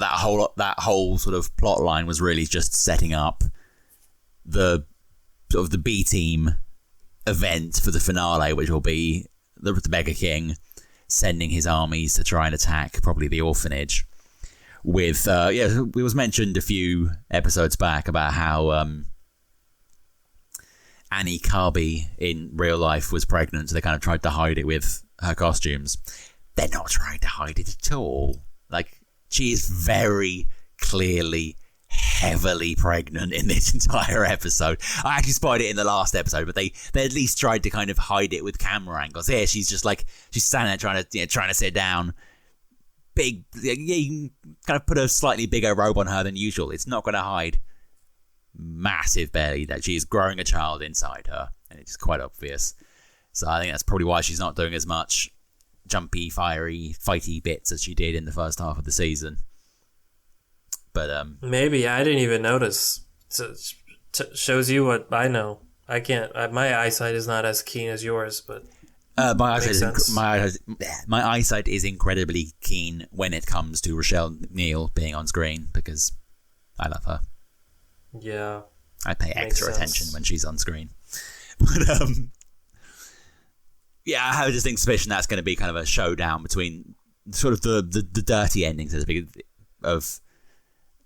that whole sort of plot line was really just setting up the sort of the B team event for the finale, which will be the Mega King sending his armies to try and attack probably the orphanage. With it was mentioned a few episodes back about how Annie Carby in real life was pregnant, so they kind of tried to hide it with her costumes. They're not trying to hide it at all. Like, she is very clearly heavily pregnant in this entire episode. I actually spotted it in the last episode, but they at least tried to kind of hide it with camera angles. Here, she's just like, she's standing there trying to sit down. Big, you can kind of put a slightly bigger robe on her than usual. It's not going to hide massive belly that she is growing a child inside her, and it's quite obvious. So I think that's probably why she's not doing as much jumpy, fiery, fighty bits as she did in the first half of the season. But maybe I didn't even notice. Shows you what I know. I can't. My eyesight is not as keen as yours, but My eyesight is incredibly keen when it comes to Rochelle McNeil being on screen because I love her. Yeah. I pay extra attention when she's on screen. But yeah, I have a distinct suspicion that's going to be kind of a showdown between sort of the dirty endings, so to speak, of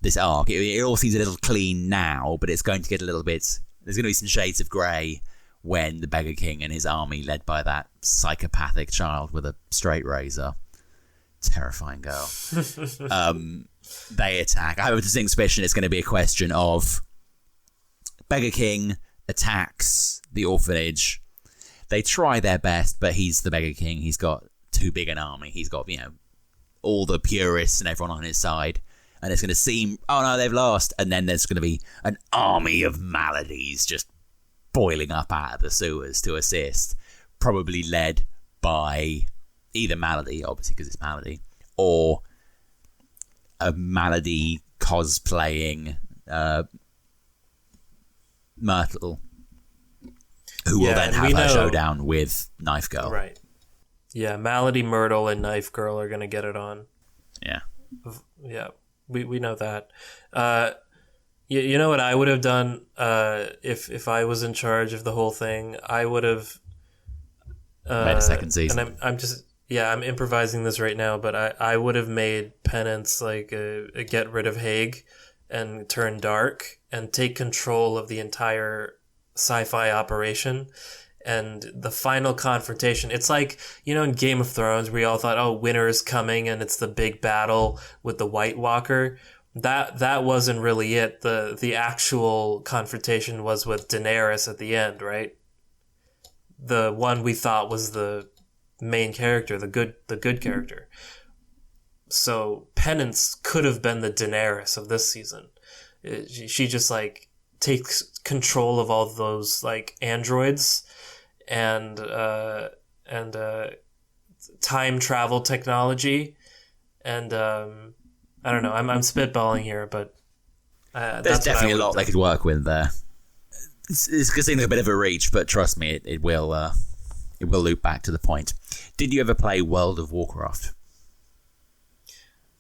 this arc. It all seems a little clean now, but it's going to get a little bit... There's going to be some shades of grey when the Beggar King and his army, led by that psychopathic child with a straight razor, terrifying girl, they attack. I have a distinct suspicion it's going to be a question of Beggar King attacks the orphanage. They try their best, but he's the Beggar King. He's got too big an army. He's got, all the purists and everyone on his side. And it's going to seem, oh no, they've lost. And then there's going to be an army of maladies just boiling up out of the sewers to assist. Probably led by either Malady, obviously because it's Malady, or a Malady cosplaying Myrtle, who will then have a showdown with Knife Girl. Right. Yeah, Malady, Myrtle, and Knife Girl are going to get it on. Yeah. Yeah, we know that. You know what I would have done if I was in charge of the whole thing? I would have... made a second season. And I'm improvising this right now, but I would have made Penance get rid of Hague and turn dark and take control of the entire sci-fi operation. And the final confrontation, it's like, in Game of Thrones, we all thought, oh, winter is coming and it's the big battle with the White Walker. That wasn't really it. The actual confrontation was with Daenerys at the end, right? The one we thought was the main character, the good character. So Penance could have been the Daenerys of this season. She just takes control of all those androids and time travel technology, and I don't know. I'm spitballing here, but there's definitely a lot they could work with there. It's going to seem like a bit of a reach, but trust me, it will loop back to the point. Did you ever play World of Warcraft?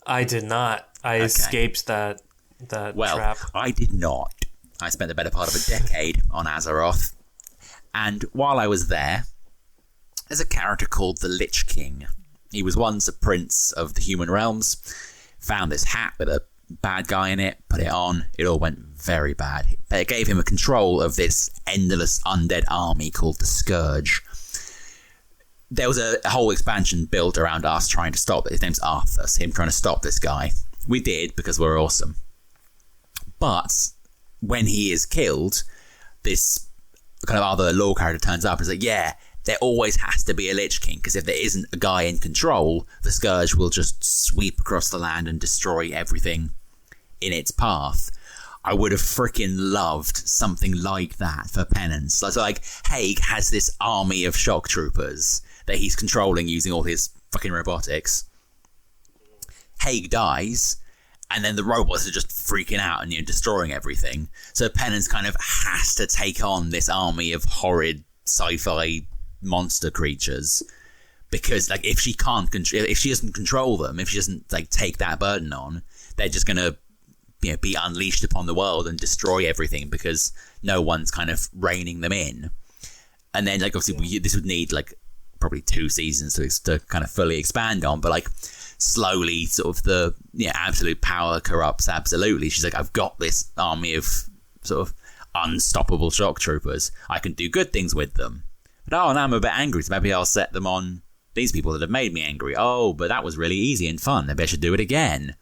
I did not. I escaped that trap. I did not. I spent the better part of a decade on Azeroth, and while I was there, there's a character called the Lich King. He was once a prince of the human realms, found this hat with a bad guy in it, put it on, it all went very bad. But it gave him a control of this endless undead army called the Scourge. There was a whole expansion built around us trying to stop it. His name's Arthur, so him trying to stop this guy. We did, because we're awesome. But when he is killed, this kind of other lore character turns up and is like, yeah, there always has to be a Lich King, because if there isn't a guy in control, the Scourge will just sweep across the land and destroy everything in its path. I would have freaking loved something like that for Penance. So Hague has this army of shock troopers that he's controlling using all his fucking robotics. Hague dies, and then the robots are just freaking out and destroying everything. So Penance kind of has to take on this army of horrid sci-fi monster creatures, because if she doesn't control them, if she doesn't take that burden on, they're just gonna be unleashed upon the world and destroy everything, because no one's kind of reining them in. And then obviously this would need probably 2 seasons to kind of fully expand on, but slowly sort of the absolute power corrupts absolutely. She's like, I've got this army of sort of unstoppable shock troopers, I can do good things with them. But now I'm a bit angry, so maybe I'll set them on these people that have made me angry. Oh, but that was really easy and fun. Maybe I should do it again.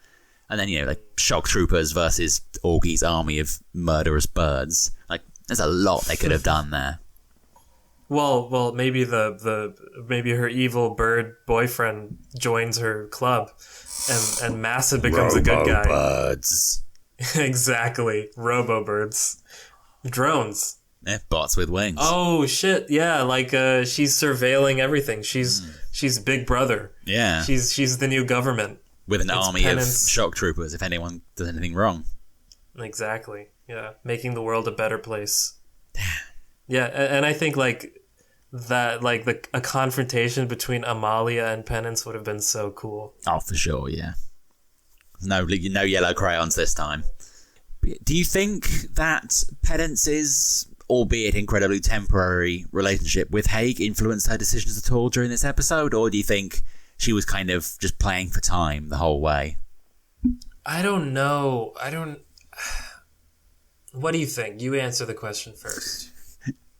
And then, shock troopers versus Augie's army of murderous birds. There's a lot they could have done there. Well, maybe maybe her evil bird boyfriend joins her club, and Massa becomes a good guy. Robo-birds. Exactly, robo-birds, drones. Yeah, bots with wings. Oh shit! Yeah, she's surveilling everything. She's Big Brother. Yeah, she's the new government with an army of shock troopers. If anyone does anything wrong, exactly. Yeah, making the world a better place. Yeah, and I think that like a confrontation between Amalia and Penance would have been so cool. Oh, for sure, yeah. No yellow crayons this time. Do you think that Penance's, albeit incredibly temporary, relationship with Hague influenced her decisions at all during this episode, or do you think she was kind of just playing for time the whole way? I don't know. What do you think? You answer the question first.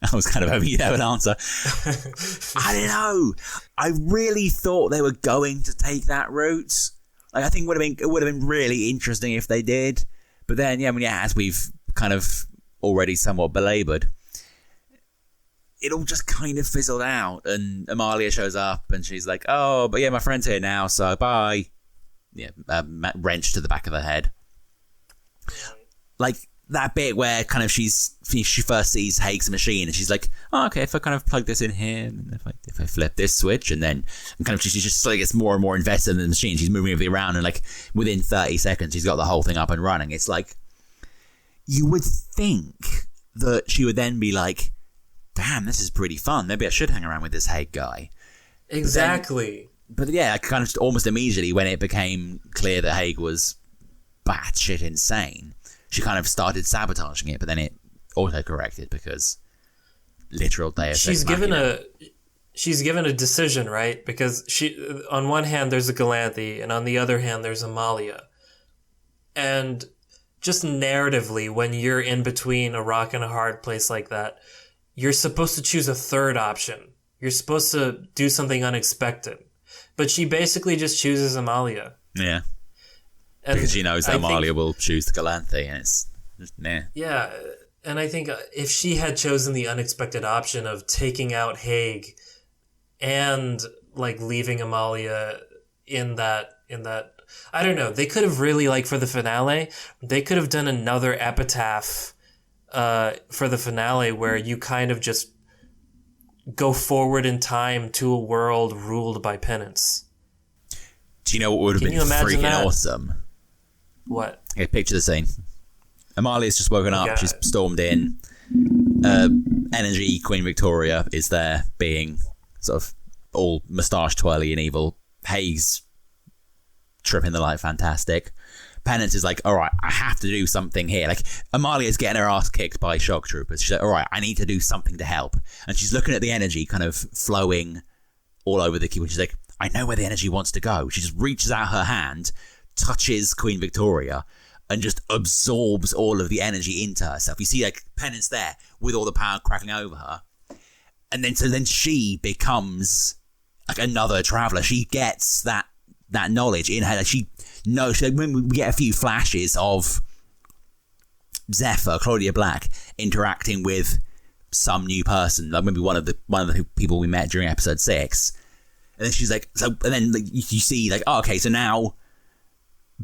I was kind of hoping you'd have an answer. I don't know. I really thought they were going to take that route. Like, I think it would have been really interesting if they did. But then, as we've kind of already somewhat belaboured, it all just kind of fizzled out. And Amalia shows up and she's like, oh, but yeah, my friend's here now, so bye. Yeah, wrench to the back of the head. Like, that bit where kind of she first sees Hague's machine and she's like, oh, okay, if I kind of plug this in here and if I flip this switch and then kind of she just like gets more and more invested in the machine. She's moving everything around and like within 30 seconds she's got the whole thing up and running. It's like, you would think that she would then be like, damn, this is pretty fun. Maybe I should hang around with this Hague guy. Exactly. But yeah, kind of almost immediately when it became clear that Hague was batshit insane, she kind of started sabotaging it, but then it auto-corrected because literal Deus she's given a decision, right? Because she, on one hand there's a Galanthi and on the other hand there's Amalia. And just narratively, when you're in between a rock and a hard place like that, you're supposed to choose a third option. You're supposed to do something unexpected. But she basically just chooses Amalia. Yeah. And because she knows that Amalia will choose the Galanthi, and it's just, nah. Yeah, and I think if she had chosen the unexpected option of taking out Hague and like leaving Amalia in that, I don't know, they could have really, like, for the finale, they could have done another epitaph for the finale where you kind of just go forward in time to a world ruled by Penance. Do you know what would have been freaking awesome? What? Okay, picture the scene. Amalia's just woken up. She's stormed in. Energy Queen Victoria is there, being sort of all moustache twirly and evil. Hague's tripping the light fantastic. Penance is like, all right, I have to do something here. Like, Amalia's getting her ass kicked by shock troopers. She's like, all right, I need to do something to help. And she's looking at the energy kind of flowing all over the keyboard. She's like, I know where the energy wants to go. She just reaches out her hand, touches Queen Victoria, and just absorbs all of the energy into herself. You see, like, Penance there with all the power crackling over her. And then, so then she becomes like another traveler. She gets that knowledge in her. Like, she knows, like, when we get a few flashes of Zephyr, Claudia Black, interacting with some new person, like maybe one of the people we met during episode 6. And then she's like, so, and then like, you see, like, oh, okay, so now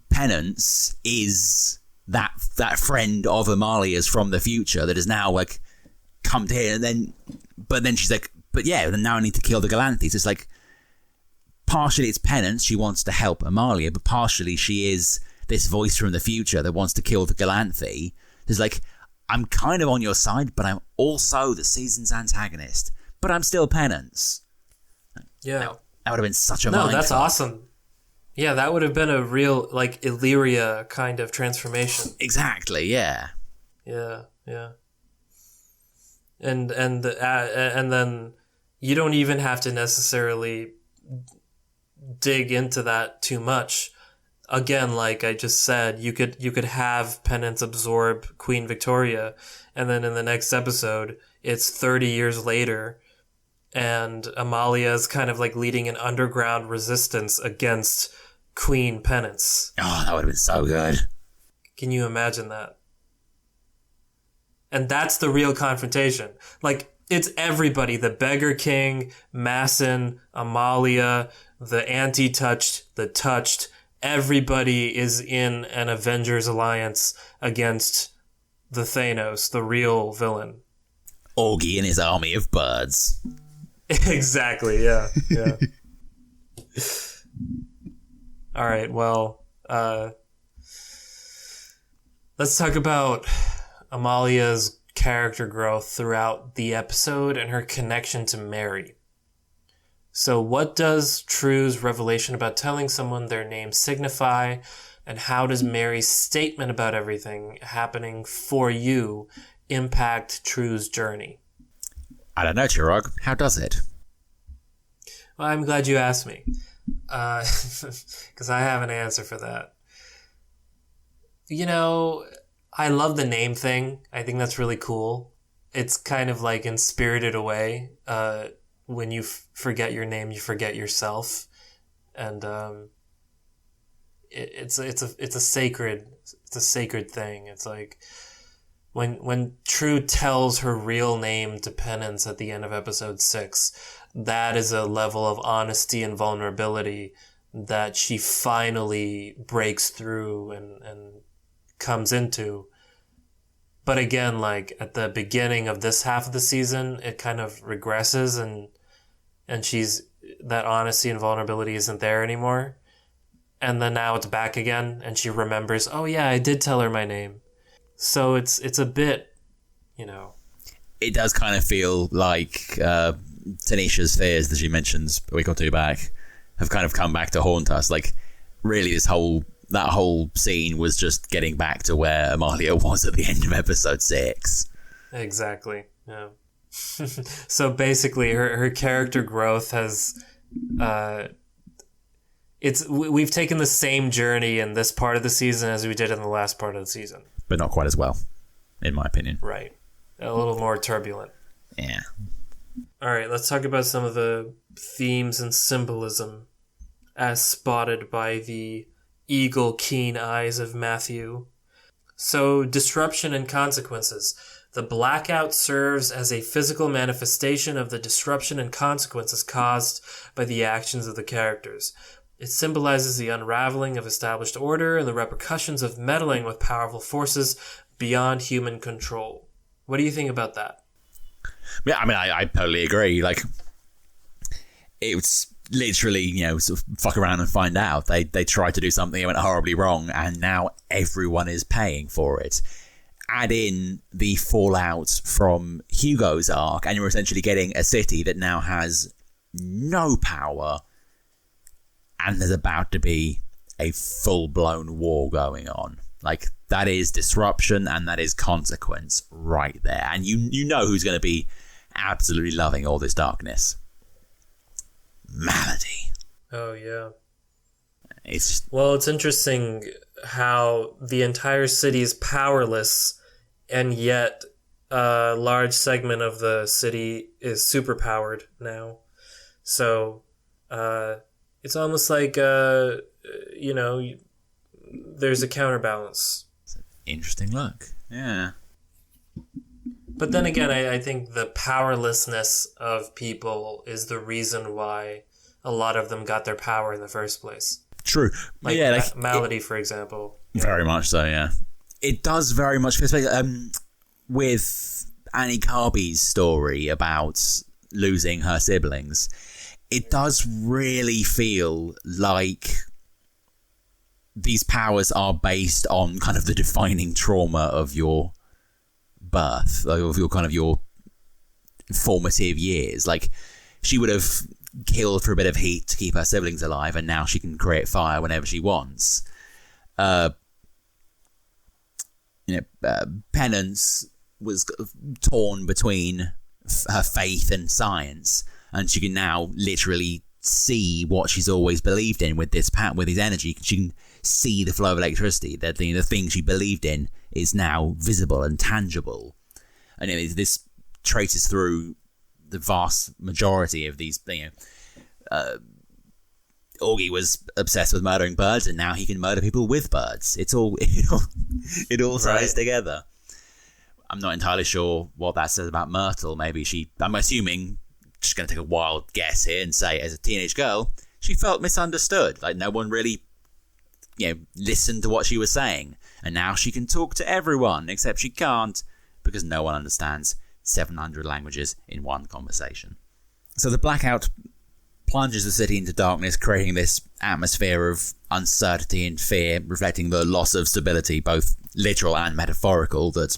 Penance is that friend of Amalia's from the future that has now, like, come to here. And then, but then she's like, but yeah, then now I need to kill the Galanthis. It's like, partially it's Penance, she wants to help Amalia, but partially she is this voice from the future that wants to kill the Galanthi. It's like, I'm kind of on your side, but I'm also the season's antagonist. But I'm still Penance. Yeah. That would have been such a mind that's fuck. awesome. Yeah, that would have been a real, like, Illyria kind of transformation. Exactly, yeah. Yeah. And then you don't even have to necessarily dig into that too much. Again, like I just said, you could have Penance absorb Queen Victoria, and then in the next episode, it's 30 years later, and Amalia is kind of like leading an underground resistance against Queen Penance. Oh, that would have been so good. Can you imagine that? And that's the real confrontation. Like, it's everybody. The Beggar King, Masson, Amalia, the anti-touched, the touched. Everybody is in an Avengers alliance against the Thanos, the real villain. Augie and his army of birds. Exactly, yeah. All right, well, let's talk about Amalia's character growth throughout the episode and her connection to Mary. So what does True's revelation about telling someone their name signify, and how does Mary's statement about everything happening for you impact True's journey? I don't know, Chirag. How does it? Well, I'm glad you asked me, because I have an answer for that. You know, I love the name thing. I think that's really cool. It's kind of like in Spirited Away. When you forget your name, you forget yourself, and it's a sacred thing. It's like when True tells her real name to Penance at the end of episode 6, that is a level of honesty and vulnerability that she finally breaks through and comes into. But again, like at the beginning of this half of the season, it kind of regresses and that honesty and vulnerability isn't there anymore. And then now it's back again and she remembers, oh yeah, I did tell her my name. So it's a bit, you know. It does kind of feel like Tanisha's fears that she mentions a week or two back have kind of come back to haunt us. Like, really, that whole scene was just getting back to where Amalia was at the end of episode 6. Exactly, yeah. So basically, her character growth has... we've taken the same journey in this part of the season as we did in the last part of the season. But not quite as well, in my opinion. Right. A little more turbulent. Yeah. All right, let's talk about some of the themes and symbolism as spotted by the eagle-keen eyes of Matthew. So, disruption and consequences. The blackout serves as a physical manifestation of the disruption and consequences caused by the actions of the characters. It symbolizes the unraveling of established order and the repercussions of meddling with powerful forces beyond human control. What do you think about that? Yeah, I mean, I totally agree. Like, it's literally, you know, sort of fuck around and find out. They tried to do something that went horribly wrong, and now everyone is paying for it. Add in the fallout from Hugo's arc, and you're essentially getting a city that now has no power, and there's about to be a full-blown war going on. Like, that is disruption, and that is consequence right there. And you know who's going to be absolutely loving all this darkness. Malady. Oh, yeah. It's just... Well, it's interesting how the entire city is powerless, and yet a large segment of the city is superpowered now. So, it's almost like, there's a counterbalance. It's an interesting look. Yeah. But then again, I think the powerlessness of people is the reason why a lot of them got their power in the first place. True. Like, yeah, Malady, for example. Very much so, yeah. It does very much feel with Annie Carby's story about losing her siblings. It does really feel like these powers are based on kind of the defining trauma of your birth, of your formative years. Like, she would have killed for a bit of heat to keep her siblings alive, and now she can create fire whenever she wants. Penance was torn between her faith and science, and she can now literally see what she's always believed in with this with his energy. She can see the flow of electricity. That the thing she believed in is now visible and tangible, and this traces through the vast majority of these. Augie was obsessed with murdering birds, and now he can murder people with birds. It all ties together. I'm not entirely sure what that says about Myrtle. Maybe I'm assuming, just going to take a wild guess here and say, as a teenage girl, she felt misunderstood. Like, no one really, listened to what she was saying. And now she can talk to everyone, except she can't, because no one understands 700 languages in one conversation. So the blackout plunges the city into darkness, creating this atmosphere of uncertainty and fear, reflecting the loss of stability, both literal and metaphorical, that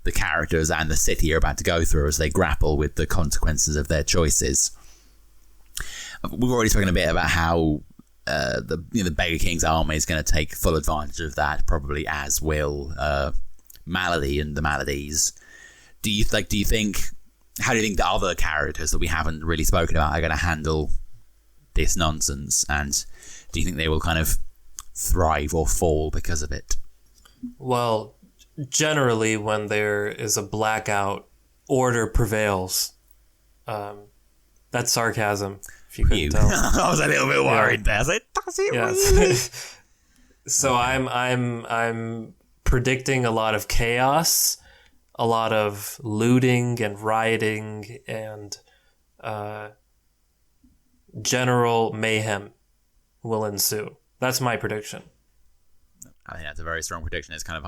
the characters and the city are about to go through as they grapple with the consequences of their choices. We've already spoken a bit about how the Beggar King's army is going to take full advantage of that, probably, as will Malady and the Maladies. How do you think the other characters that we haven't really spoken about are going to handle this nonsense, and do you think they will kind of thrive or fall because of it? Well, generally when there is a blackout, order prevails. That's sarcasm, if you couldn't tell. I was a little bit worried there. I was like, does it really? So I'm predicting a lot of chaos, a lot of looting and rioting, and general mayhem will ensue. That's my prediction. I think that's a very strong prediction. It's kind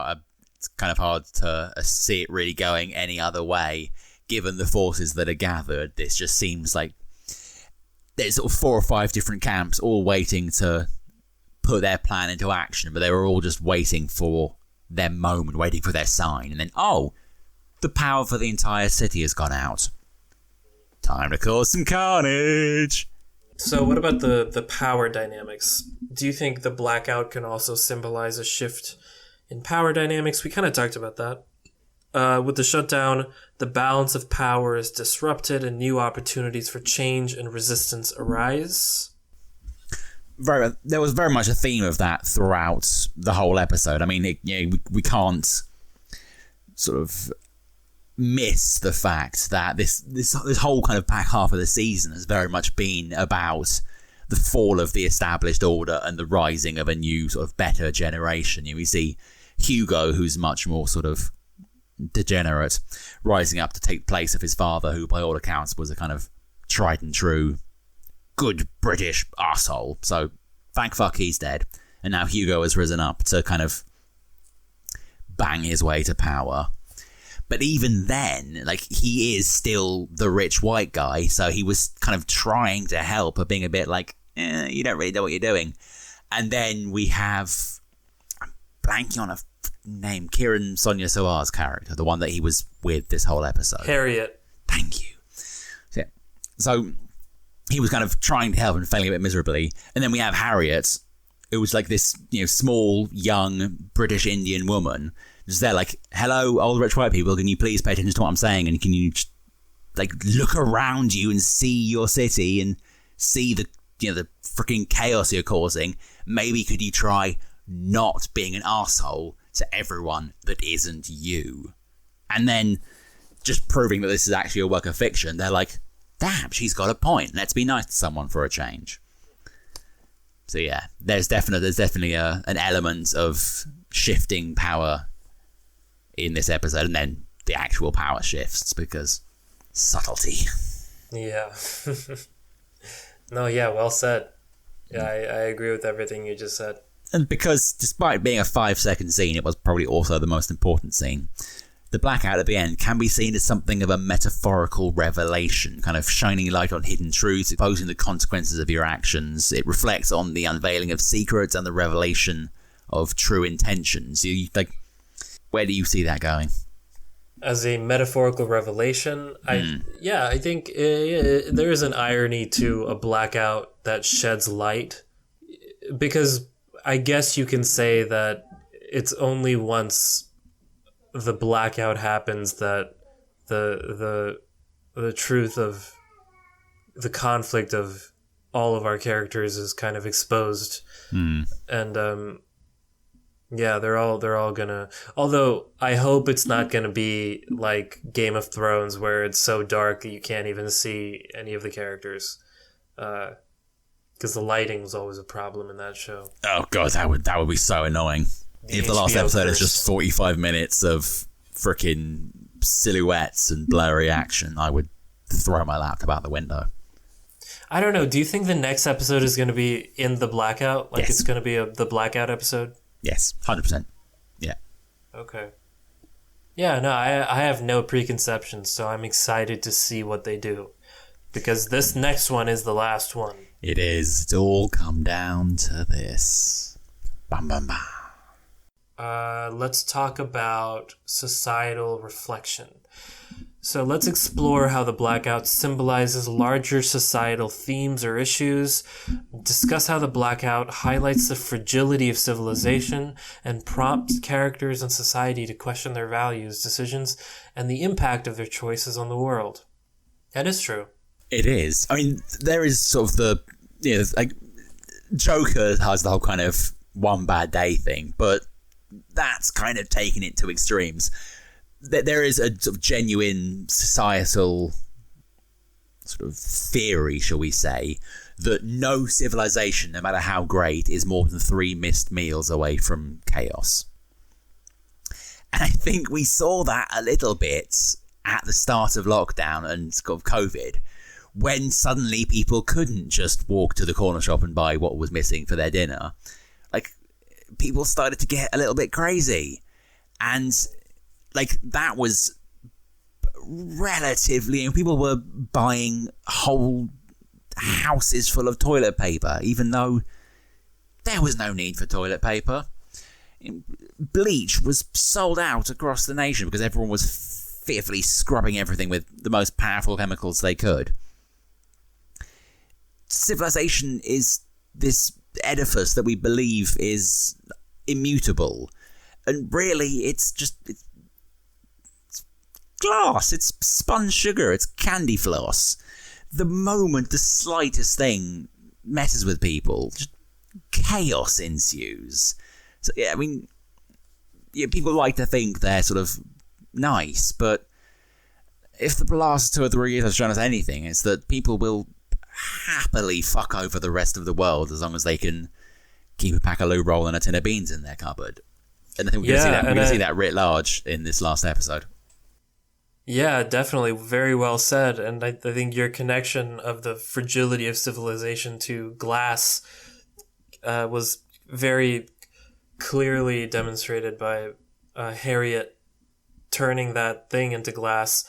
of hard to see it really going any other way, given the forces that are gathered. This just seems like there's sort of 4 or 5 different camps all waiting to put their plan into action, but they were all just waiting for their moment, waiting for their sign, and then, the power for the entire city has gone out. Time to cause some carnage! So what about the power dynamics? Do you think the blackout can also symbolize a shift in power dynamics? We kind of talked about that. With the shutdown, the balance of power is disrupted and new opportunities for change and resistance arise. There was very much a theme of that throughout the whole episode. I mean, we can't sort of miss the fact that this whole kind of back half of the season has very much been about the fall of the established order and the rising of a new sort of better generation. We see Hugo, who's much more sort of degenerate, rising up to take the place of his father, who by all accounts was a kind of tried and true good British arsehole. So thank fuck he's dead. And now Hugo has risen up to kind of bang his way to power. But even then, he is still the rich white guy, so he was kind of trying to help, but being a bit like, you don't really know what you're doing. And then we have, I'm blanking on a name, Kieran Sonia Soar's character, the one that he was with this whole episode. Harriet. Thank you. So he was kind of trying to help and failing a bit miserably. And then we have Harriet, who was like this, small, young British Indian woman. Just there, hello, old rich white people, can you please pay attention to what I'm saying? And can you just, look around you and see your city and see the freaking chaos you're causing? Maybe could you try not being an arsehole to everyone that isn't you? And then, just proving that this is actually a work of fiction, they're like, damn, she's got a point. Let's be nice to someone for a change. So yeah, there's definitely an element of shifting power in this episode, and then the actual power shifts because subtlety. Yeah. No, yeah, well said. Yeah, I agree with everything you just said. And because despite being a 5-second scene, it was probably also the most important scene. The blackout at the end can be seen as something of a metaphorical revelation, kind of shining light on hidden truths, exposing the consequences of your actions. It reflects on the unveiling of secrets and the revelation of true intentions. Where do you see that going? As a metaphorical revelation, I think there is an irony to a blackout that sheds light, because I guess you can say that it's only once the blackout happens that the truth of the conflict of all of our characters is kind of exposed. And yeah, they're all gonna, although I hope it's not gonna be like Game of Thrones where it's so dark that you can't even see any of the characters, because the lighting was always a problem in that show. Oh god, that would be so annoying. If the last episode is just 45 minutes of frickin' silhouettes and blurry action, I would throw my laptop out the window. I don't know. Do you think the next episode is going to be in the blackout? Yes. It's going to be the blackout episode? Yes, 100%. Yeah. Okay. Yeah, no, I have no preconceptions, so I'm excited to see what they do. Because this next one is the last one. It is. It's all come down to this. Bam, bam, bam. let's talk about societal reflection. So let's explore how the blackout symbolizes larger societal themes or issues, discuss how the blackout highlights the fragility of civilization and prompts characters in society to question their values, decisions, and the impact of their choices on the world. That is true. It is. I mean, there is sort of the, like, Joker has the whole kind of one bad day thing, but that's kind of taking it to extremes. There is a sort of genuine societal sort of theory, shall we say, that no civilization, no matter how great, is more than 3 missed meals away from chaos. And I think we saw that a little bit at the start of lockdown and sort of COVID, when suddenly people couldn't just walk to the corner shop and buy what was missing for their dinner. Like, people started to get a little bit crazy. And like, that was relatively, people were buying whole houses full of toilet paper, even though there was no need for toilet paper. Bleach was sold out across the nation because everyone was fearfully scrubbing everything with the most powerful chemicals they could. Civilization is this edifice that we believe is immutable, and really it's glass, it's spun sugar, it's candy floss. The moment the slightest thing messes with people, just chaos ensues. So yeah, I mean, people like to think they're sort of nice, but if the last 2 or 3 years has shown us anything, it's that people will happily fuck over the rest of the world as long as they can keep a pack of loo roll and a tin of beans in their cupboard. And I think we're going to see that writ large in this last episode. Yeah, definitely. Very well said. And I think your connection of the fragility of civilization to glass was very clearly demonstrated by Harriet turning that thing into glass.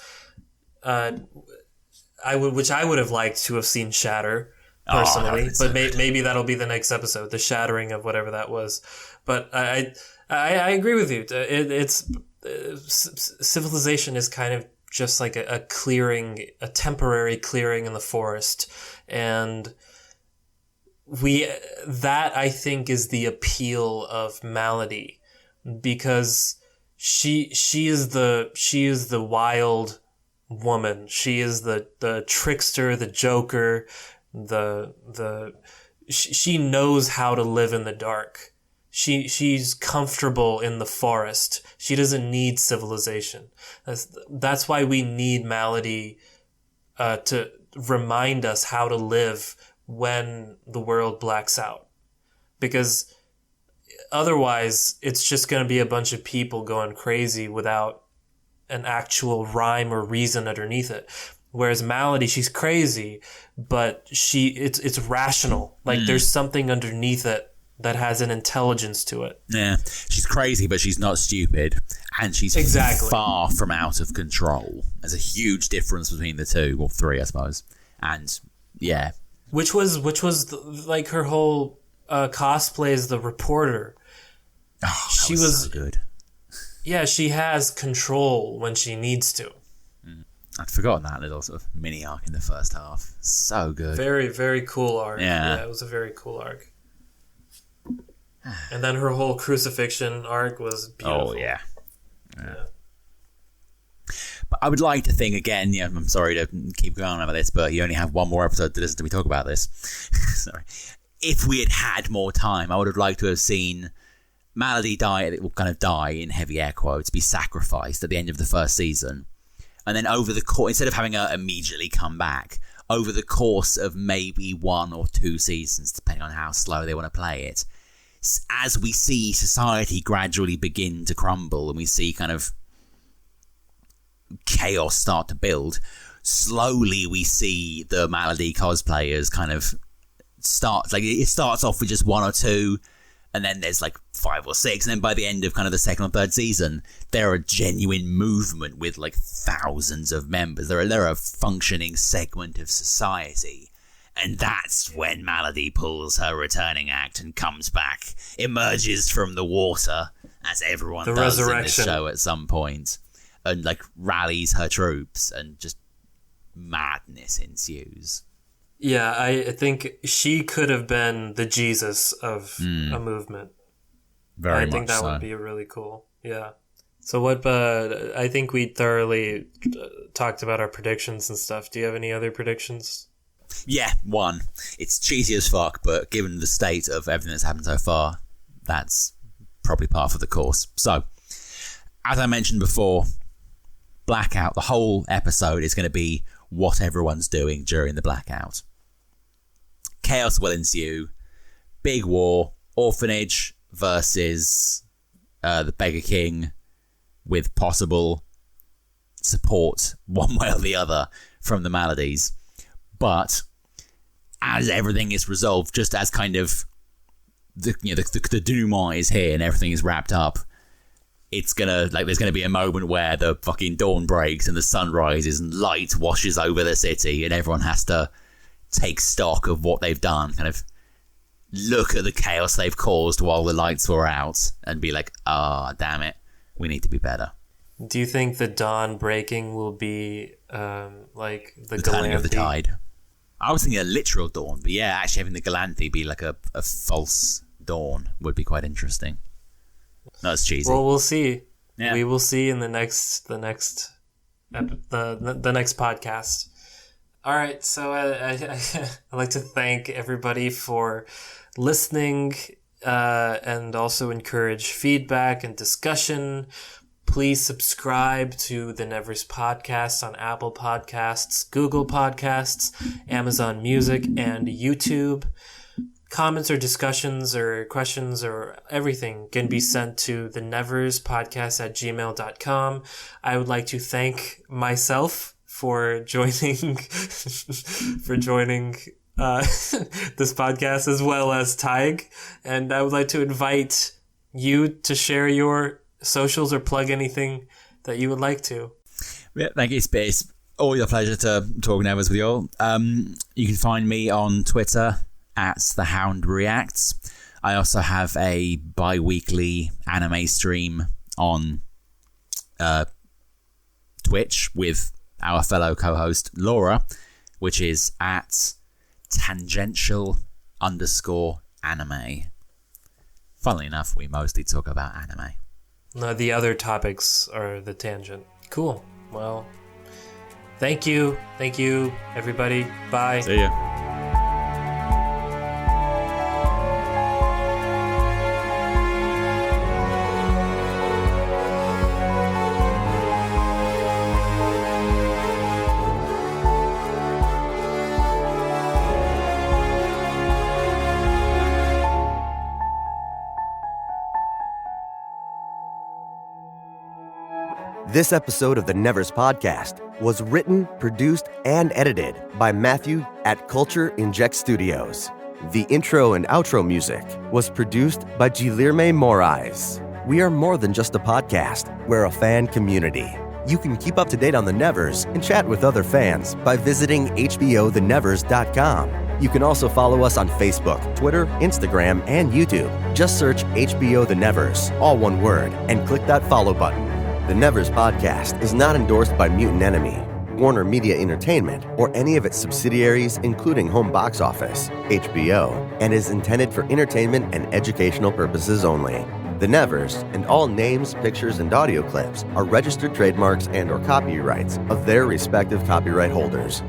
Which I would have liked to have seen shatter personally, but maybe that'll be the next episode, the shattering of whatever that was. But I agree with you. It's civilization is kind of just like a clearing, a temporary clearing in the forest, and that I think is the appeal of Malady, because she is the wild woman. She is the trickster, the joker, she knows how to live in the dark. She's comfortable in the forest. She doesn't need civilization. That's why we need Malady to remind us how to live when the world blacks out. Because otherwise, it's just going to be a bunch of people going crazy without an actual rhyme or reason underneath it. Whereas Malady, she's crazy, but it's rational. Like there's something underneath it that has an intelligence to it. Yeah, she's crazy, but she's not stupid, and she's far from out of control. There's a huge difference between the two, or 3, I suppose. And yeah, which was like her whole cosplay as the reporter. Oh, she was so good. Yeah, she has control when she needs to. I'd forgotten that little sort of mini arc in the first half. So good. Very, very cool arc. Yeah, it was a very cool arc. And then her whole crucifixion arc was beautiful. Oh, yeah. But I would like to think, again, I'm sorry to keep going on about this, but you only have one more episode to listen to me talk about this. Sorry. If we had had more time, I would have liked to have seen Malady die in heavy air quotes, be sacrificed at the end of the first season. And then over the course, instead of having her immediately come back, over the course of maybe 1 or 2 seasons, depending on how slow they want to play it, as we see society gradually begin to crumble and we see kind of chaos start to build, slowly we see the Malady cosplayers kind of start, like it starts off with just 1 or 2, and then there's like 5 or 6, and then by the end of kind of the 2nd or 3rd season, they're a genuine movement with like thousands of members. They're a functioning segment of society. And that's when Malady pulls her returning act and comes back, emerges from the water, as everyone The does resurrection. in this show at some point, and like rallies her troops, and just madness ensues. Yeah, I think she could have been the Jesus of a movement. Very much I think that so. would be really cool. Yeah. So what? I think we thoroughly talked about our predictions and stuff. Do you have any other predictions? Yeah, one. It's cheesy as fuck, but given the state of everything that's happened so far, that's probably par for the course. So, as I mentioned before, blackout. The whole episode is going to be what everyone's doing during the blackout. Chaos will ensue. Big war. Orphanage versus the Beggar King, with possible support one way or the other from the Maladies. But as everything is resolved, just as kind of the denouement is here and everything is wrapped up, it's gonna, like, there's gonna be a moment where the fucking dawn breaks and the sun rises and light washes over the city, and everyone has to take stock of what they've done, kind of look at the chaos they've caused while the lights were out, and be like, ah, damn it, we need to be better. Do you think the dawn breaking will be like the turning of the Galanthi? tide? I was thinking a literal dawn, but yeah, actually having the Galanthi be like a false dawn would be quite interesting. No, it's cheesy. Well, we'll see. Yeah. We will see in the next podcast. All right, so I'd like to thank everybody for listening and also encourage feedback and discussion. Please subscribe to the Nevers Podcast on Apple Podcasts, Google Podcasts, Amazon Music, and YouTube. Comments or discussions or questions or everything can be sent to theneverspodcast@gmail.com. I would like to thank myself for joining this podcast, as well as Hague, and I would like to invite you to share your socials or plug anything that you would like to. Yeah, thank you, Space. Always a pleasure to talk Nevers with you all. You can find me on Twitter at The Hound Reacts. I also have a bi-weekly anime stream on Twitch with our fellow co-host Laura, which is at tangential_anime. Funnily enough, we mostly talk about anime. No, the other topics are the tangent. Cool. Well, thank you. Thank you, everybody. Bye. See ya. This episode of the Nevers Podcast was written, produced, and edited by Matthew at Culture Inject Studios. The intro and outro music was produced by Guilherme Moraes. We are more than just a podcast. We're a fan community. You can keep up to date on the Nevers and chat with other fans by visiting hbothenevers.com. You can also follow us on Facebook, Twitter, Instagram, and YouTube. Just search HBO The Nevers, all one word, and click that follow button. The Nevers Podcast is not endorsed by Mutant Enemy, Warner Media Entertainment, or any of its subsidiaries, including Home Box Office, HBO, and is intended for entertainment and educational purposes only. The Nevers and all names, pictures, and audio clips are registered trademarks and/or copyrights of their respective copyright holders.